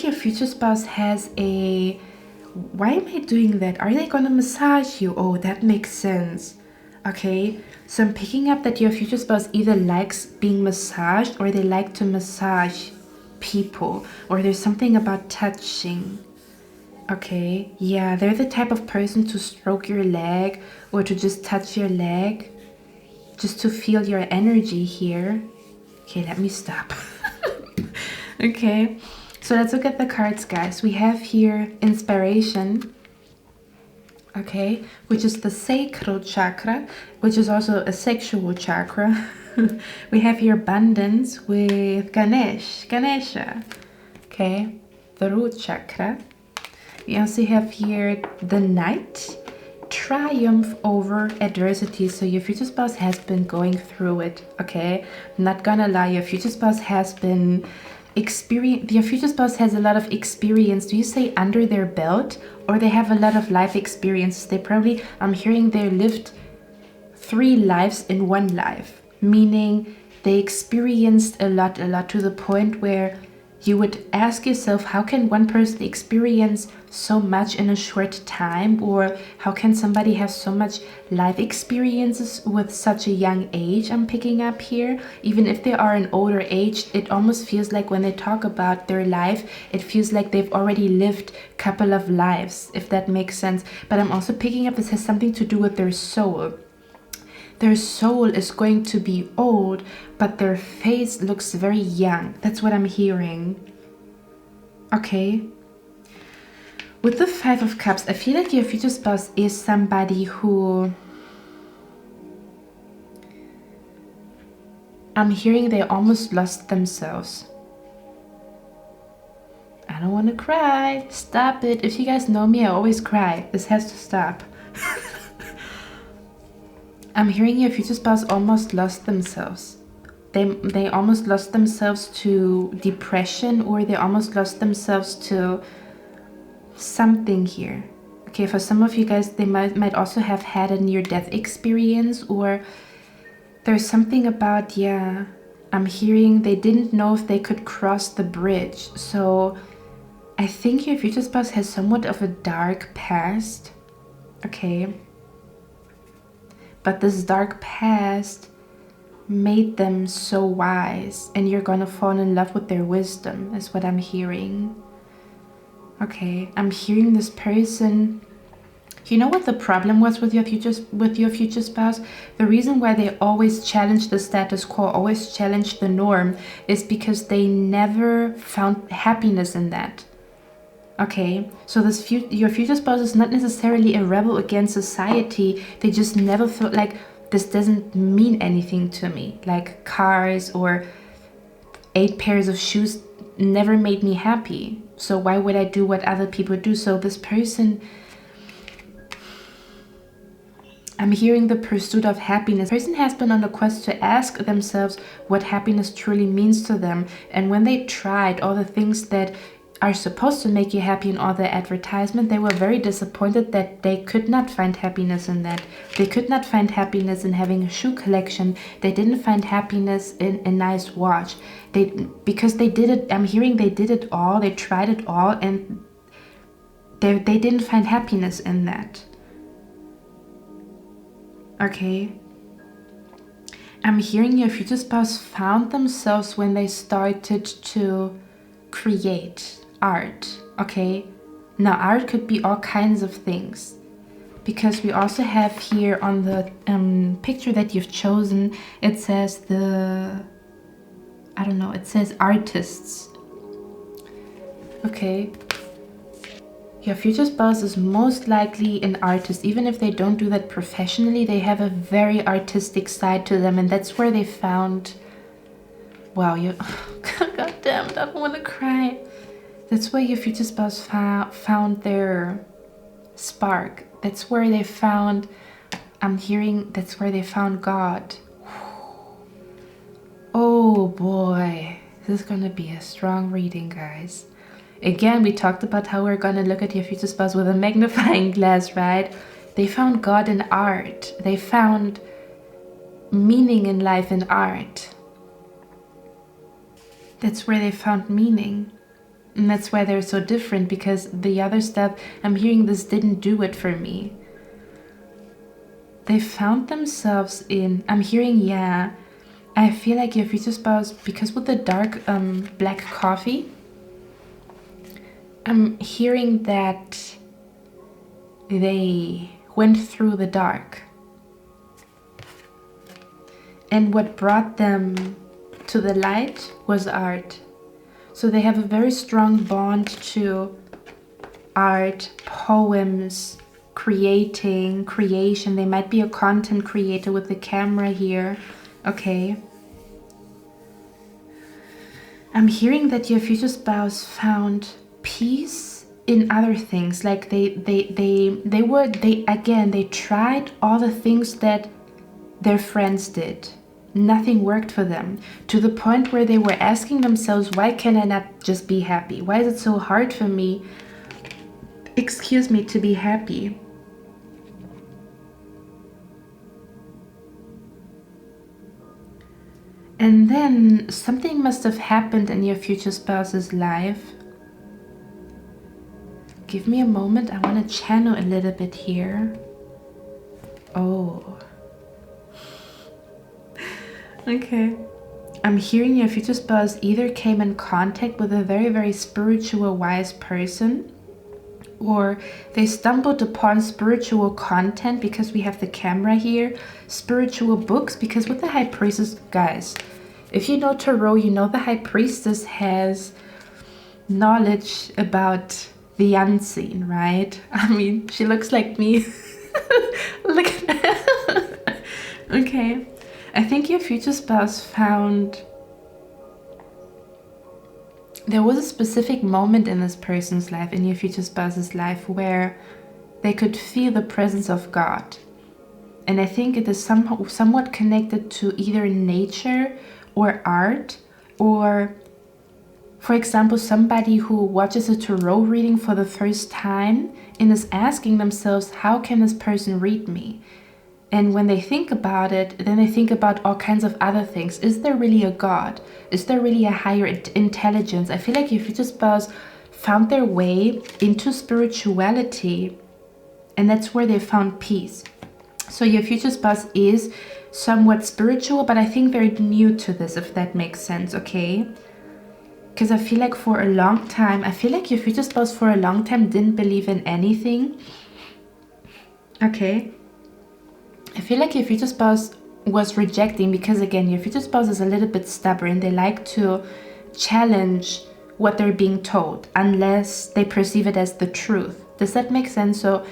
your future spouse has a... Why am I doing that? Are they gonna massage you? Oh, that makes sense. Okay, so I'm picking up that your future spouse either likes being massaged or they like to massage people, or there's something about touching. Okay, yeah, they're the type of person to stroke your leg or to just touch your leg, just to feel your energy here. Okay, let me stop. Okay, so let's look at the cards, guys. We have here inspiration, okay, which is the sacral chakra, which is also a sexual chakra. We have here abundance with Ganesha, okay, the root chakra. We also have here the Knight, triumph over adversity. So your future spouse has been going through it, okay? I'm not gonna lie, your future spouse has been your future spouse has a lot of experience. Do you say under their belt? Or they have a lot of life experience? They probably, I'm hearing they lived 3 lives in 1 life, meaning they experienced a lot to the point where you would ask yourself, how can one person experience so much in a short time? Or how can somebody have so much life experiences with such a young age? I'm picking up here. Even if they are an older age, it almost feels like when they talk about their life, it feels like they've already lived a couple of lives, if that makes sense. But I'm also picking up this has something to do with their soul. Their soul is going to be old, but their face looks very young. That's what I'm hearing. Okay. With the 5 of Cups, I feel like your future spouse is somebody who... I'm hearing they almost lost themselves. I don't want to cry. Stop it. If you guys know me, I always cry. This has to stop. I'm hearing your future spouse almost lost themselves. They almost lost themselves to depression, or they almost lost themselves to something here. Okay, for some of you guys, they might also have had a near-death experience, or There's something about, yeah, I'm hearing they didn't know if they could cross the bridge. So I think your future spouse has somewhat of a dark past. Okay. But this dark past made them so wise, and you're gonna fall in love with their wisdom, is what I'm hearing. Okay, I'm hearing this person. You know what the problem was with your future spouse? The reason why they always challenge the status quo, always challenge the norm, is because they never found happiness in that. Okay, so your future spouse is not necessarily a rebel against society. They just never felt like, this doesn't mean anything to me. Like cars or 8 pairs of shoes never made me happy. So why would I do what other people do? So this person, I'm hearing the pursuit of happiness. The person has been on a quest to ask themselves what happiness truly means to them. And when they tried all the things that are supposed to make you happy in all the advertisement, they were very disappointed that they could not find happiness in that. They could not find happiness in having a shoe collection. They didn't find happiness in a nice watch. Because they did it, I'm hearing they did it all, they tried it all, and they didn't find happiness in that. Okay. I'm hearing your future spouse found themselves when they started to create art. Okay, now art could be all kinds of things, because we also have here on the picture that you've chosen, it says it says artists. Okay, your future spouse is most likely an artist. Even if they don't do that professionally, they have a very artistic side to them, and that's where they found, wow, god damn it, I don't want to cry. That's where your future spouse found their spark. That's where they found, I'm hearing, that's where they found God. Oh boy, this is gonna be a strong reading, guys. Again, we talked about how we're gonna look at your future spouse with a magnifying glass, right? They found God in art. They found meaning in life in art. That's where they found meaning. And that's why they're so different, because the other stuff, I'm hearing this didn't do it for me. They found themselves in, I'm hearing, yeah, I feel like your future spouse, because with the dark black coffee, I'm hearing that they went through the dark. And what brought them to the light was art. So they have a very strong bond to art, poems, creation. They might be a content creator with the camera here. Okay. I'm hearing that your future spouse found peace in other things. Like they tried all the things that their friends did. Nothing worked for them, to the point where they were asking themselves, why can I not just be happy? Why is it so hard for me, to be happy? And then something must have happened in your future spouse's life. Give me a moment, I want to channel a little bit here. Oh. Okay. I'm hearing your future spouse either came in contact with a very, very spiritual, wise person, or they stumbled upon spiritual content, because we have the camera here, spiritual books, because with the High Priestess, guys, if you know Tarot, you know the High Priestess has knowledge about the unseen, right? I mean, she looks like me. Look at that. Okay. I think your future spouse found, there was a specific moment in this person's life, in your future spouse's life, where they could feel the presence of God. And I think it is somewhat connected to either nature or art, or, for example, somebody who watches a tarot reading for the first time and is asking themselves, how can this person read me? And when they think about it, then they think about all kinds of other things. Is there really a God? Is there really a higher intelligence? I feel like your future spouse found their way into spirituality, and that's where they found peace. So your future spouse is somewhat spiritual, but I think they're new to this, if that makes sense, okay? Because I feel like for a long time, I feel like your future spouse for a long time didn't believe in anything, okay? I feel like your future spouse was rejecting because, again, your future spouse is a little bit stubborn. They like to challenge what they're being told unless they perceive it as the truth. Does that make sense? So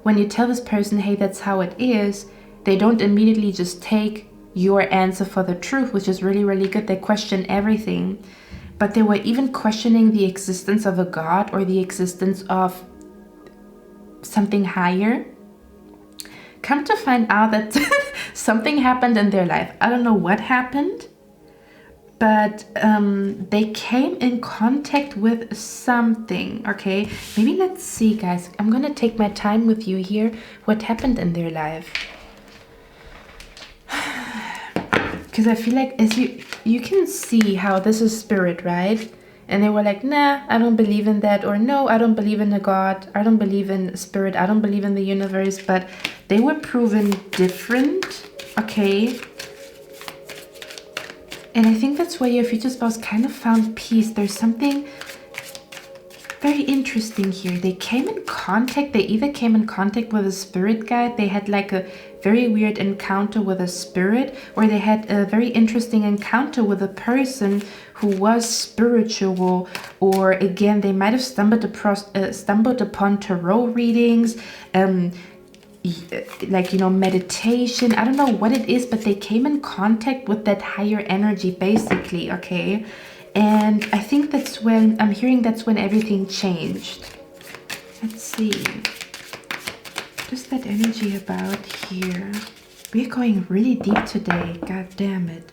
when you tell this person, hey, that's how it is, they don't immediately just take your answer for the truth, which is really, really good. They question everything. But they were even questioning the existence of a God or the existence of something higher. Come to find out that something happened in their life. I don't know what happened, but they came in contact with something, okay? Maybe let's see, guys. I'm going to take my time with you here. What happened in their life? Because I feel like as you can see how this is spirit, right? And they were like, nah, I don't believe in that. Or no, I don't believe in a God. I don't believe in spirit. I don't believe in the universe. But they were proven different, okay? And I think that's where your future spouse kind of found peace. There's something very interesting here. They came in contact. They either came in contact with a spirit guide. They had like a very weird encounter with a spirit, or they had a very interesting encounter with a person who was spiritual, or again, they might have stumbled upon tarot readings, like, you know, meditation. I don't know what it is, but they came in contact with that higher energy, basically, okay? And I think that's when, I'm hearing that's when everything changed. Let's see. What is that energy about here? We're going really deep today. God damn it.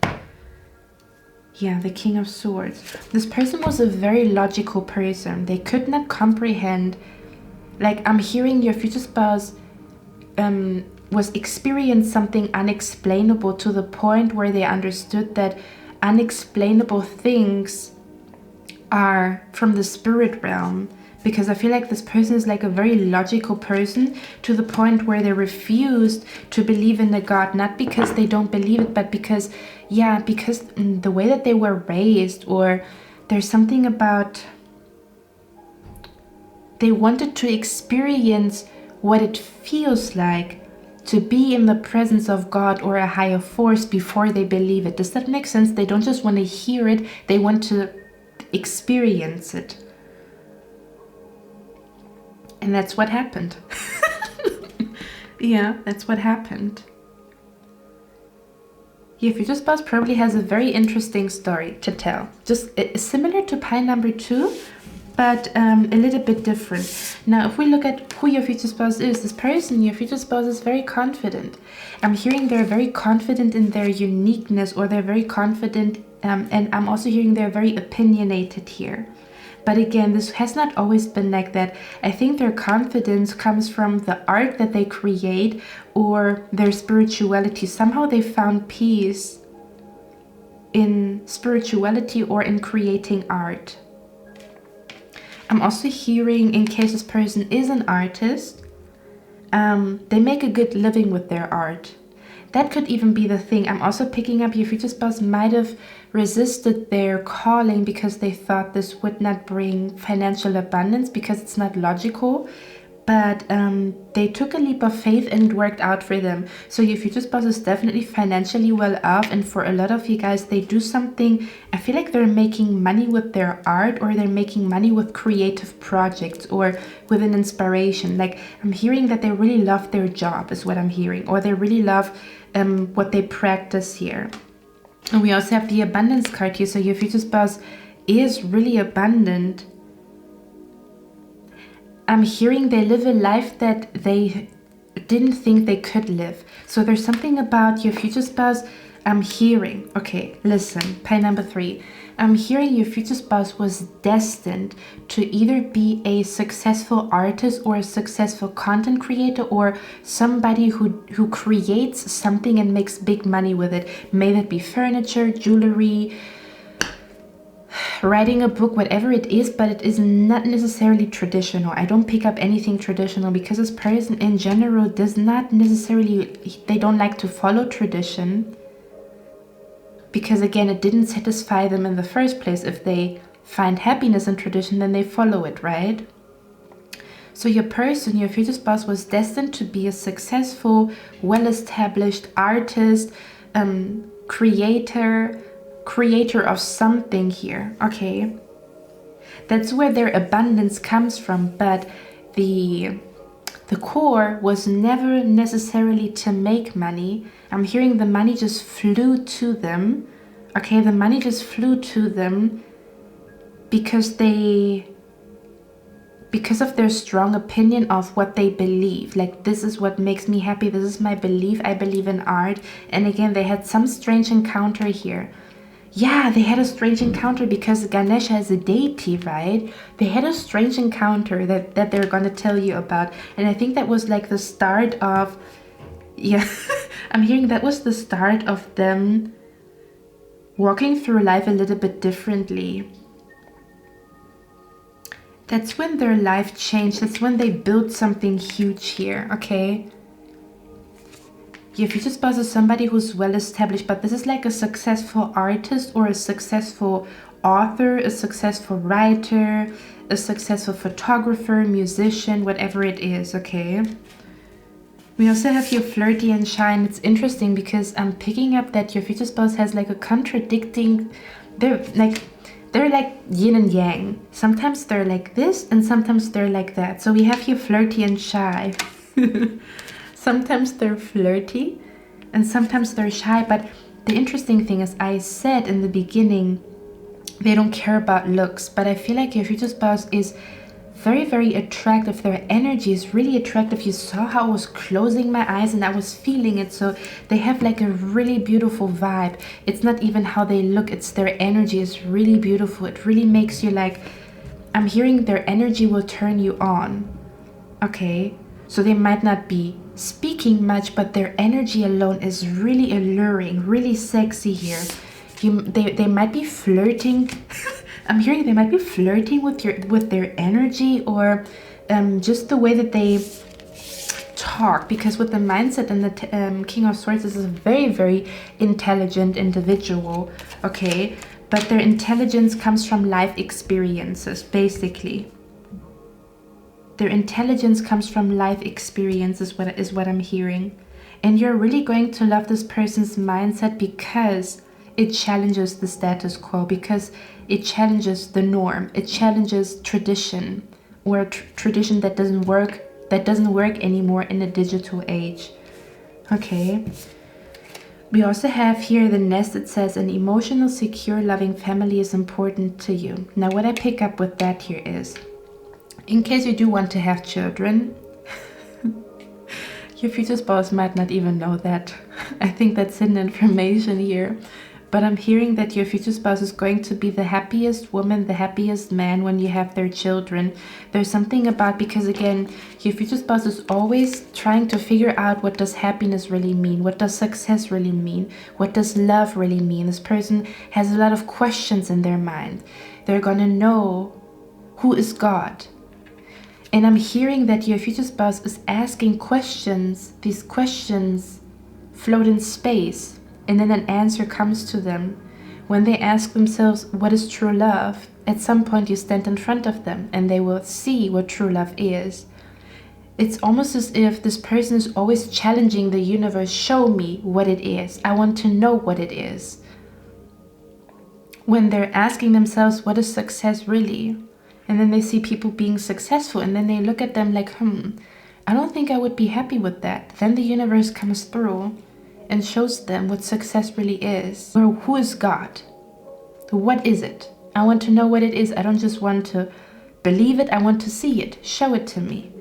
Yeah, the King of Swords. This person was a very logical person. They could not comprehend. Like, I'm hearing your future spouse was experiencing something unexplainable to the point where they understood that unexplainable things are from the spirit realm. Because I feel like this person is like a very logical person to the point where they refused to believe in the God, not because they don't believe it, but because, yeah, because the way that they were raised, or there's something about they wanted to experience what it feels like to be in the presence of God or a higher force before they believe it. Does that make sense? They don't just want to hear it, they want to experience it. And that's what happened. Yeah, that's what happened. Your future spouse probably has a very interesting story to tell. Just similar to pie number 2, but a little bit different. Now, if we look at who your future spouse is, this person, your future spouse, is very confident. I'm hearing they're very confident in their uniqueness, or they're very confident, and I'm also hearing they're very opinionated here. But again, this has not always been like that. I think their confidence comes from the art that they create or their spirituality. Somehow they found peace in spirituality or in creating art. I'm also hearing, in case this person is an artist, they make a good living with their art. That could even be the thing. I'm also picking up your future spouse might have resisted their calling because they thought this would not bring financial abundance because it's not logical. But they took a leap of faith and it worked out for them. So your future spouse is definitely financially well off. And for a lot of you guys, they do something. I feel like they're making money with their art, or they're making money with creative projects or with an inspiration. Like, I'm hearing that they really love their job is what I'm hearing. Or they really love what they practice here. And we also have the abundance card here. So your future spouse is really abundant. I'm hearing they live a life that they didn't think they could live. So there's something about your future spouse I'm hearing. Okay, listen, pie number 3. I'm hearing your future spouse was destined to either be a successful artist or a successful content creator, or somebody who creates something and makes big money with it. May that be furniture, jewelry, writing a book, whatever it is, but it is not necessarily traditional. I don't pick up anything traditional because this person in general does not necessarily, they don't like to follow tradition. Because again, it didn't satisfy them in the first place. If they find happiness in tradition, then they follow it, right? So your person, your future spouse, was destined to be a successful, well-established artist, creator of something here, okay? That's where their abundance comes from, but the core was never necessarily to make money. I'm hearing the money just flew to them. Okay, the money just flew to them because of their strong opinion of what they believe. Like, this is what makes me happy. This is my belief. I believe in art. And again, they had some strange encounter here. Yeah, they had a strange encounter because Ganesha is a deity, right? They had a strange encounter that they're going to tell you about. And I think that was like the start of, yeah, I'm hearing that was the start of them walking through life a little bit differently. That's when their life changed. That's when they built something huge here, okay? Your future spouse is somebody who's well established, but this is like a successful artist or a successful author, a successful writer, a successful photographer, musician, whatever it is, okay? We also have your flirty and shy, and it's interesting because I'm picking up that your future spouse has like a contradicting, they're like yin and yang. Sometimes they're like this and sometimes they're like that. So we have here flirty and shy. Sometimes they're flirty and sometimes they're shy. But the interesting thing is, I said in the beginning, they don't care about looks. But I feel like your future spouse is very, very attractive. Their energy is really attractive. You saw how I was closing my eyes and I was feeling it. So they have like a really beautiful vibe. It's not even how they look, it's their energy is really beautiful. It really makes you like, I'm hearing their energy will turn you on. Okay, so they might not be speaking much, but their energy alone is really alluring, really sexy here. They might be flirting. I'm hearing they might be flirting with their energy, or just the way that they talk, because with the mindset and the King of Swords, this is a very, very intelligent individual, okay? But their intelligence comes from life experiences, basically. Their intelligence comes from life experiences, is what I'm hearing. And you're really going to love this person's mindset because it challenges the status quo, because it challenges the norm. It challenges tradition, or tradition that doesn't work anymore in a digital age. Okay. We also have here the nest. It says an emotional, secure, loving family is important to you. Now what I pick up with that here is, in case you do want to have children, your future spouse might not even know that. I think that's hidden information here. But I'm hearing that your future spouse is going to be the happiest woman, the happiest man when you have their children. There's something about, because again, your future spouse is always trying to figure out, what does happiness really mean? What does success really mean? What does love really mean? This person has a lot of questions in their mind. They're going to know, who is God? And I'm hearing that your future spouse is asking questions. These questions float in space, and then an answer comes to them. When they ask themselves, what is true love? At some point you stand in front of them and they will see what true love is. It's almost as if this person is always challenging the universe. Show me what it is. I want to know what it is. When they're asking themselves, what is success really? And then they see people being successful, and then they look at them like, I don't think I would be happy with that. Then the universe comes through and shows them what success really is. Or who is God? What is it? I want to know what it is. I don't just want to believe it. I want to see it. Show it to me.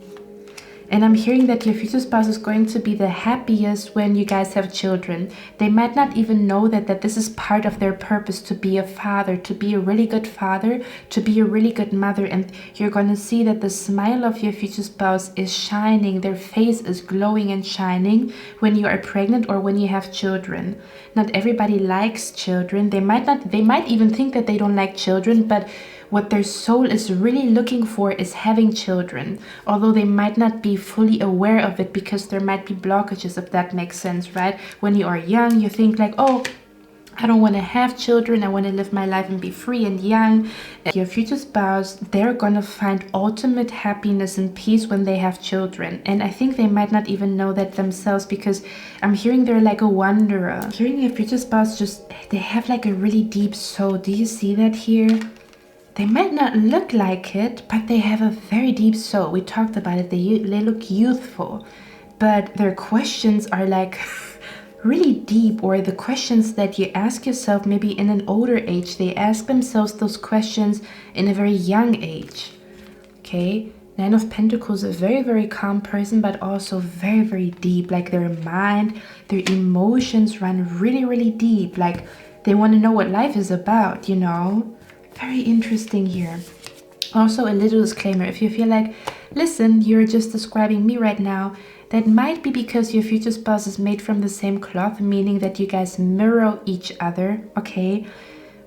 And I'm hearing that your future spouse is going to be the happiest when you guys have children. They might not even know that this is part of their purpose, to be a father, to be a really good father, to be a really good mother. And you're going to see that the smile of your future spouse is shining. Their face is glowing and shining when you are pregnant or when you have children. Not everybody likes children. They might even think that they don't like children, but what their soul is really looking for is having children, although they might not be fully aware of it because there might be blockages, if that makes sense, right? When you are young, you think like, oh, I don't want to have children. I want to live my life and be free and young. Your future spouse, they're going to find ultimate happiness and peace when they have children. And I think they might not even know that themselves, because I'm hearing they're like a wanderer. I'm hearing your future spouse they have like a really deep soul. Do you see that here? They might not look like it, but they have a very deep soul. We talked about it. They look youthful, but their questions are like really deep, or the questions that you ask yourself maybe in an older age, they ask themselves those questions in a very young age. Okay, 9 of Pentacles, a very, very calm person, but also very, very deep. Like their mind, their emotions run really, really deep. Like they want to know what life is about, you know. Very interesting here. Also, a little disclaimer, if you feel like, listen, you're just describing me right now, that might be because your future spouse is made from the same cloth, meaning that you guys mirror each other, okay?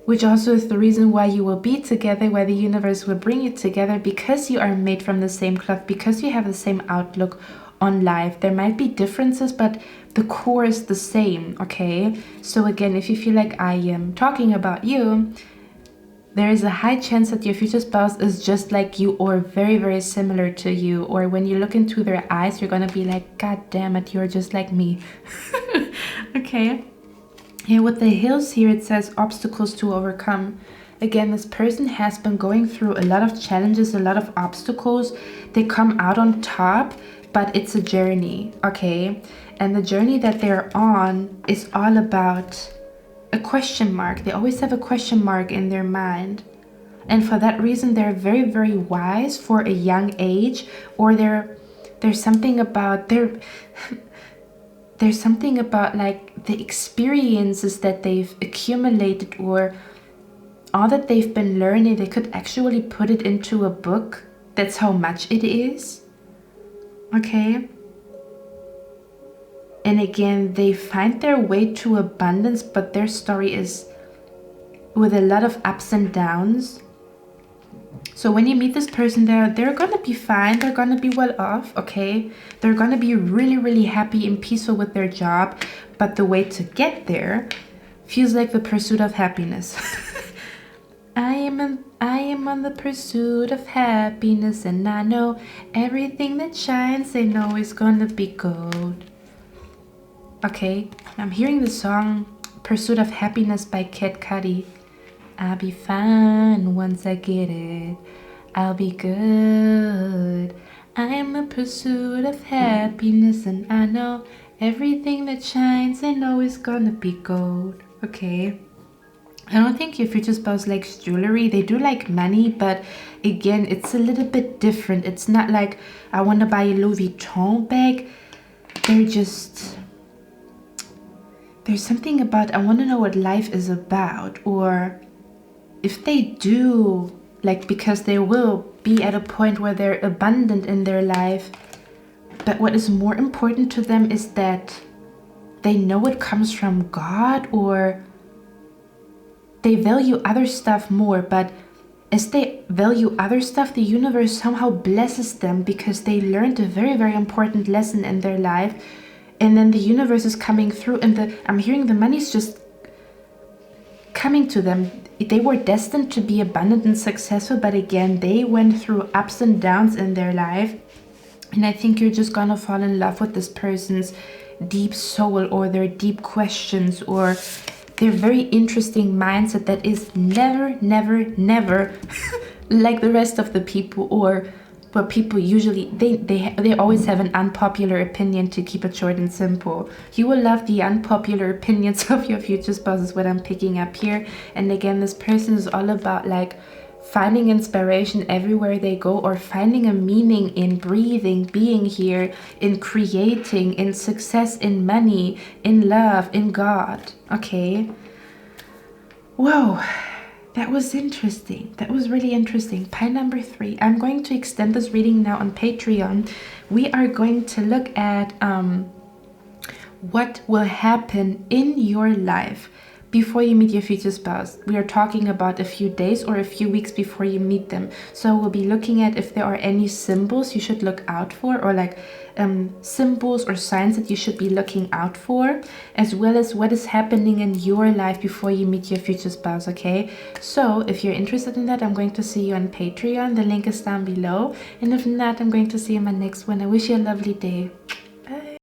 Which also is the reason why you will be together, why the universe will bring you together, because you are made from the same cloth, because you have the same outlook on life. There might be differences, but the core is the same, okay? So again, if you feel like I am talking about you, there is a high chance that your future spouse is just like you, or very, very similar to you. Or when you look into their eyes, you're going to be like, God damn it, you're just like me. Okay. Here with the hills here, it says obstacles to overcome. Again, this person has been going through a lot of challenges, a lot of obstacles. They come out on top, but it's a journey, okay? And the journey that they're on is all about a question mark. They always have a question mark in their mind, and for that reason they're very, very wise for a young age. Or there's something about there's something about like the experiences that they've accumulated, or all that they've been learning. They could actually put it into a book. That's how much it is, okay? And again, they find their way to abundance, but their story is with a lot of ups and downs. So when you meet this person, they're gonna be fine. They're gonna be well off, okay? They're gonna be really, really happy and peaceful with their job. But the way to get there feels like the pursuit of happiness. I am on the pursuit of happiness, and I know everything that shines, they know is gonna be gold. Okay, I'm hearing the song Pursuit of Happiness by Kid Cudi. I'll be fine once I get it. I'll be good. I am the pursuit of happiness, and I know everything that shines, I know is gonna be gold. Okay. I don't think your future spouse likes jewelry. They do like money, but again, it's a little bit different. It's not like I want to buy a Louis Vuitton bag. There's something about, I want to know what life is about. Or if they do, like, because they will be at a point where they're abundant in their life, but what is more important to them is that they know it comes from God, or they value other stuff more. But as they value other stuff, the universe somehow blesses them because they learned a very, very important lesson in their life. And then the universe is coming through, and I'm hearing the money's just coming to them. They were destined to be abundant and successful, but again, they went through ups and downs in their life. And I think you're just gonna fall in love with this person's deep soul, or their deep questions, or their very interesting mindset that is never, never, never like the rest of the people, or what people usually, they always have an unpopular opinion, to keep it short and simple. You will love the unpopular opinions of your future spouse is what I'm picking up here. And again, this person is all about like finding inspiration everywhere they go, or finding a meaning in breathing, being here, in creating, in success, in money, in love, in God. Okay. Whoa. That was interesting. That was really interesting. Pile number 3. I'm going to extend this reading now on Patreon. We are going to look at what will happen in your life before you meet your future spouse. We are talking about a few days or a few weeks before you meet them. So we'll be looking at if there are any symbols you should look out for, or like symbols or signs that you should be looking out for, as well as what is happening in your life before you meet your future spouse. Okay, so if you're interested in that, I'm going to see you on Patreon. The link is down below, and if not, I'm going to see you in my next one. I wish you a lovely day.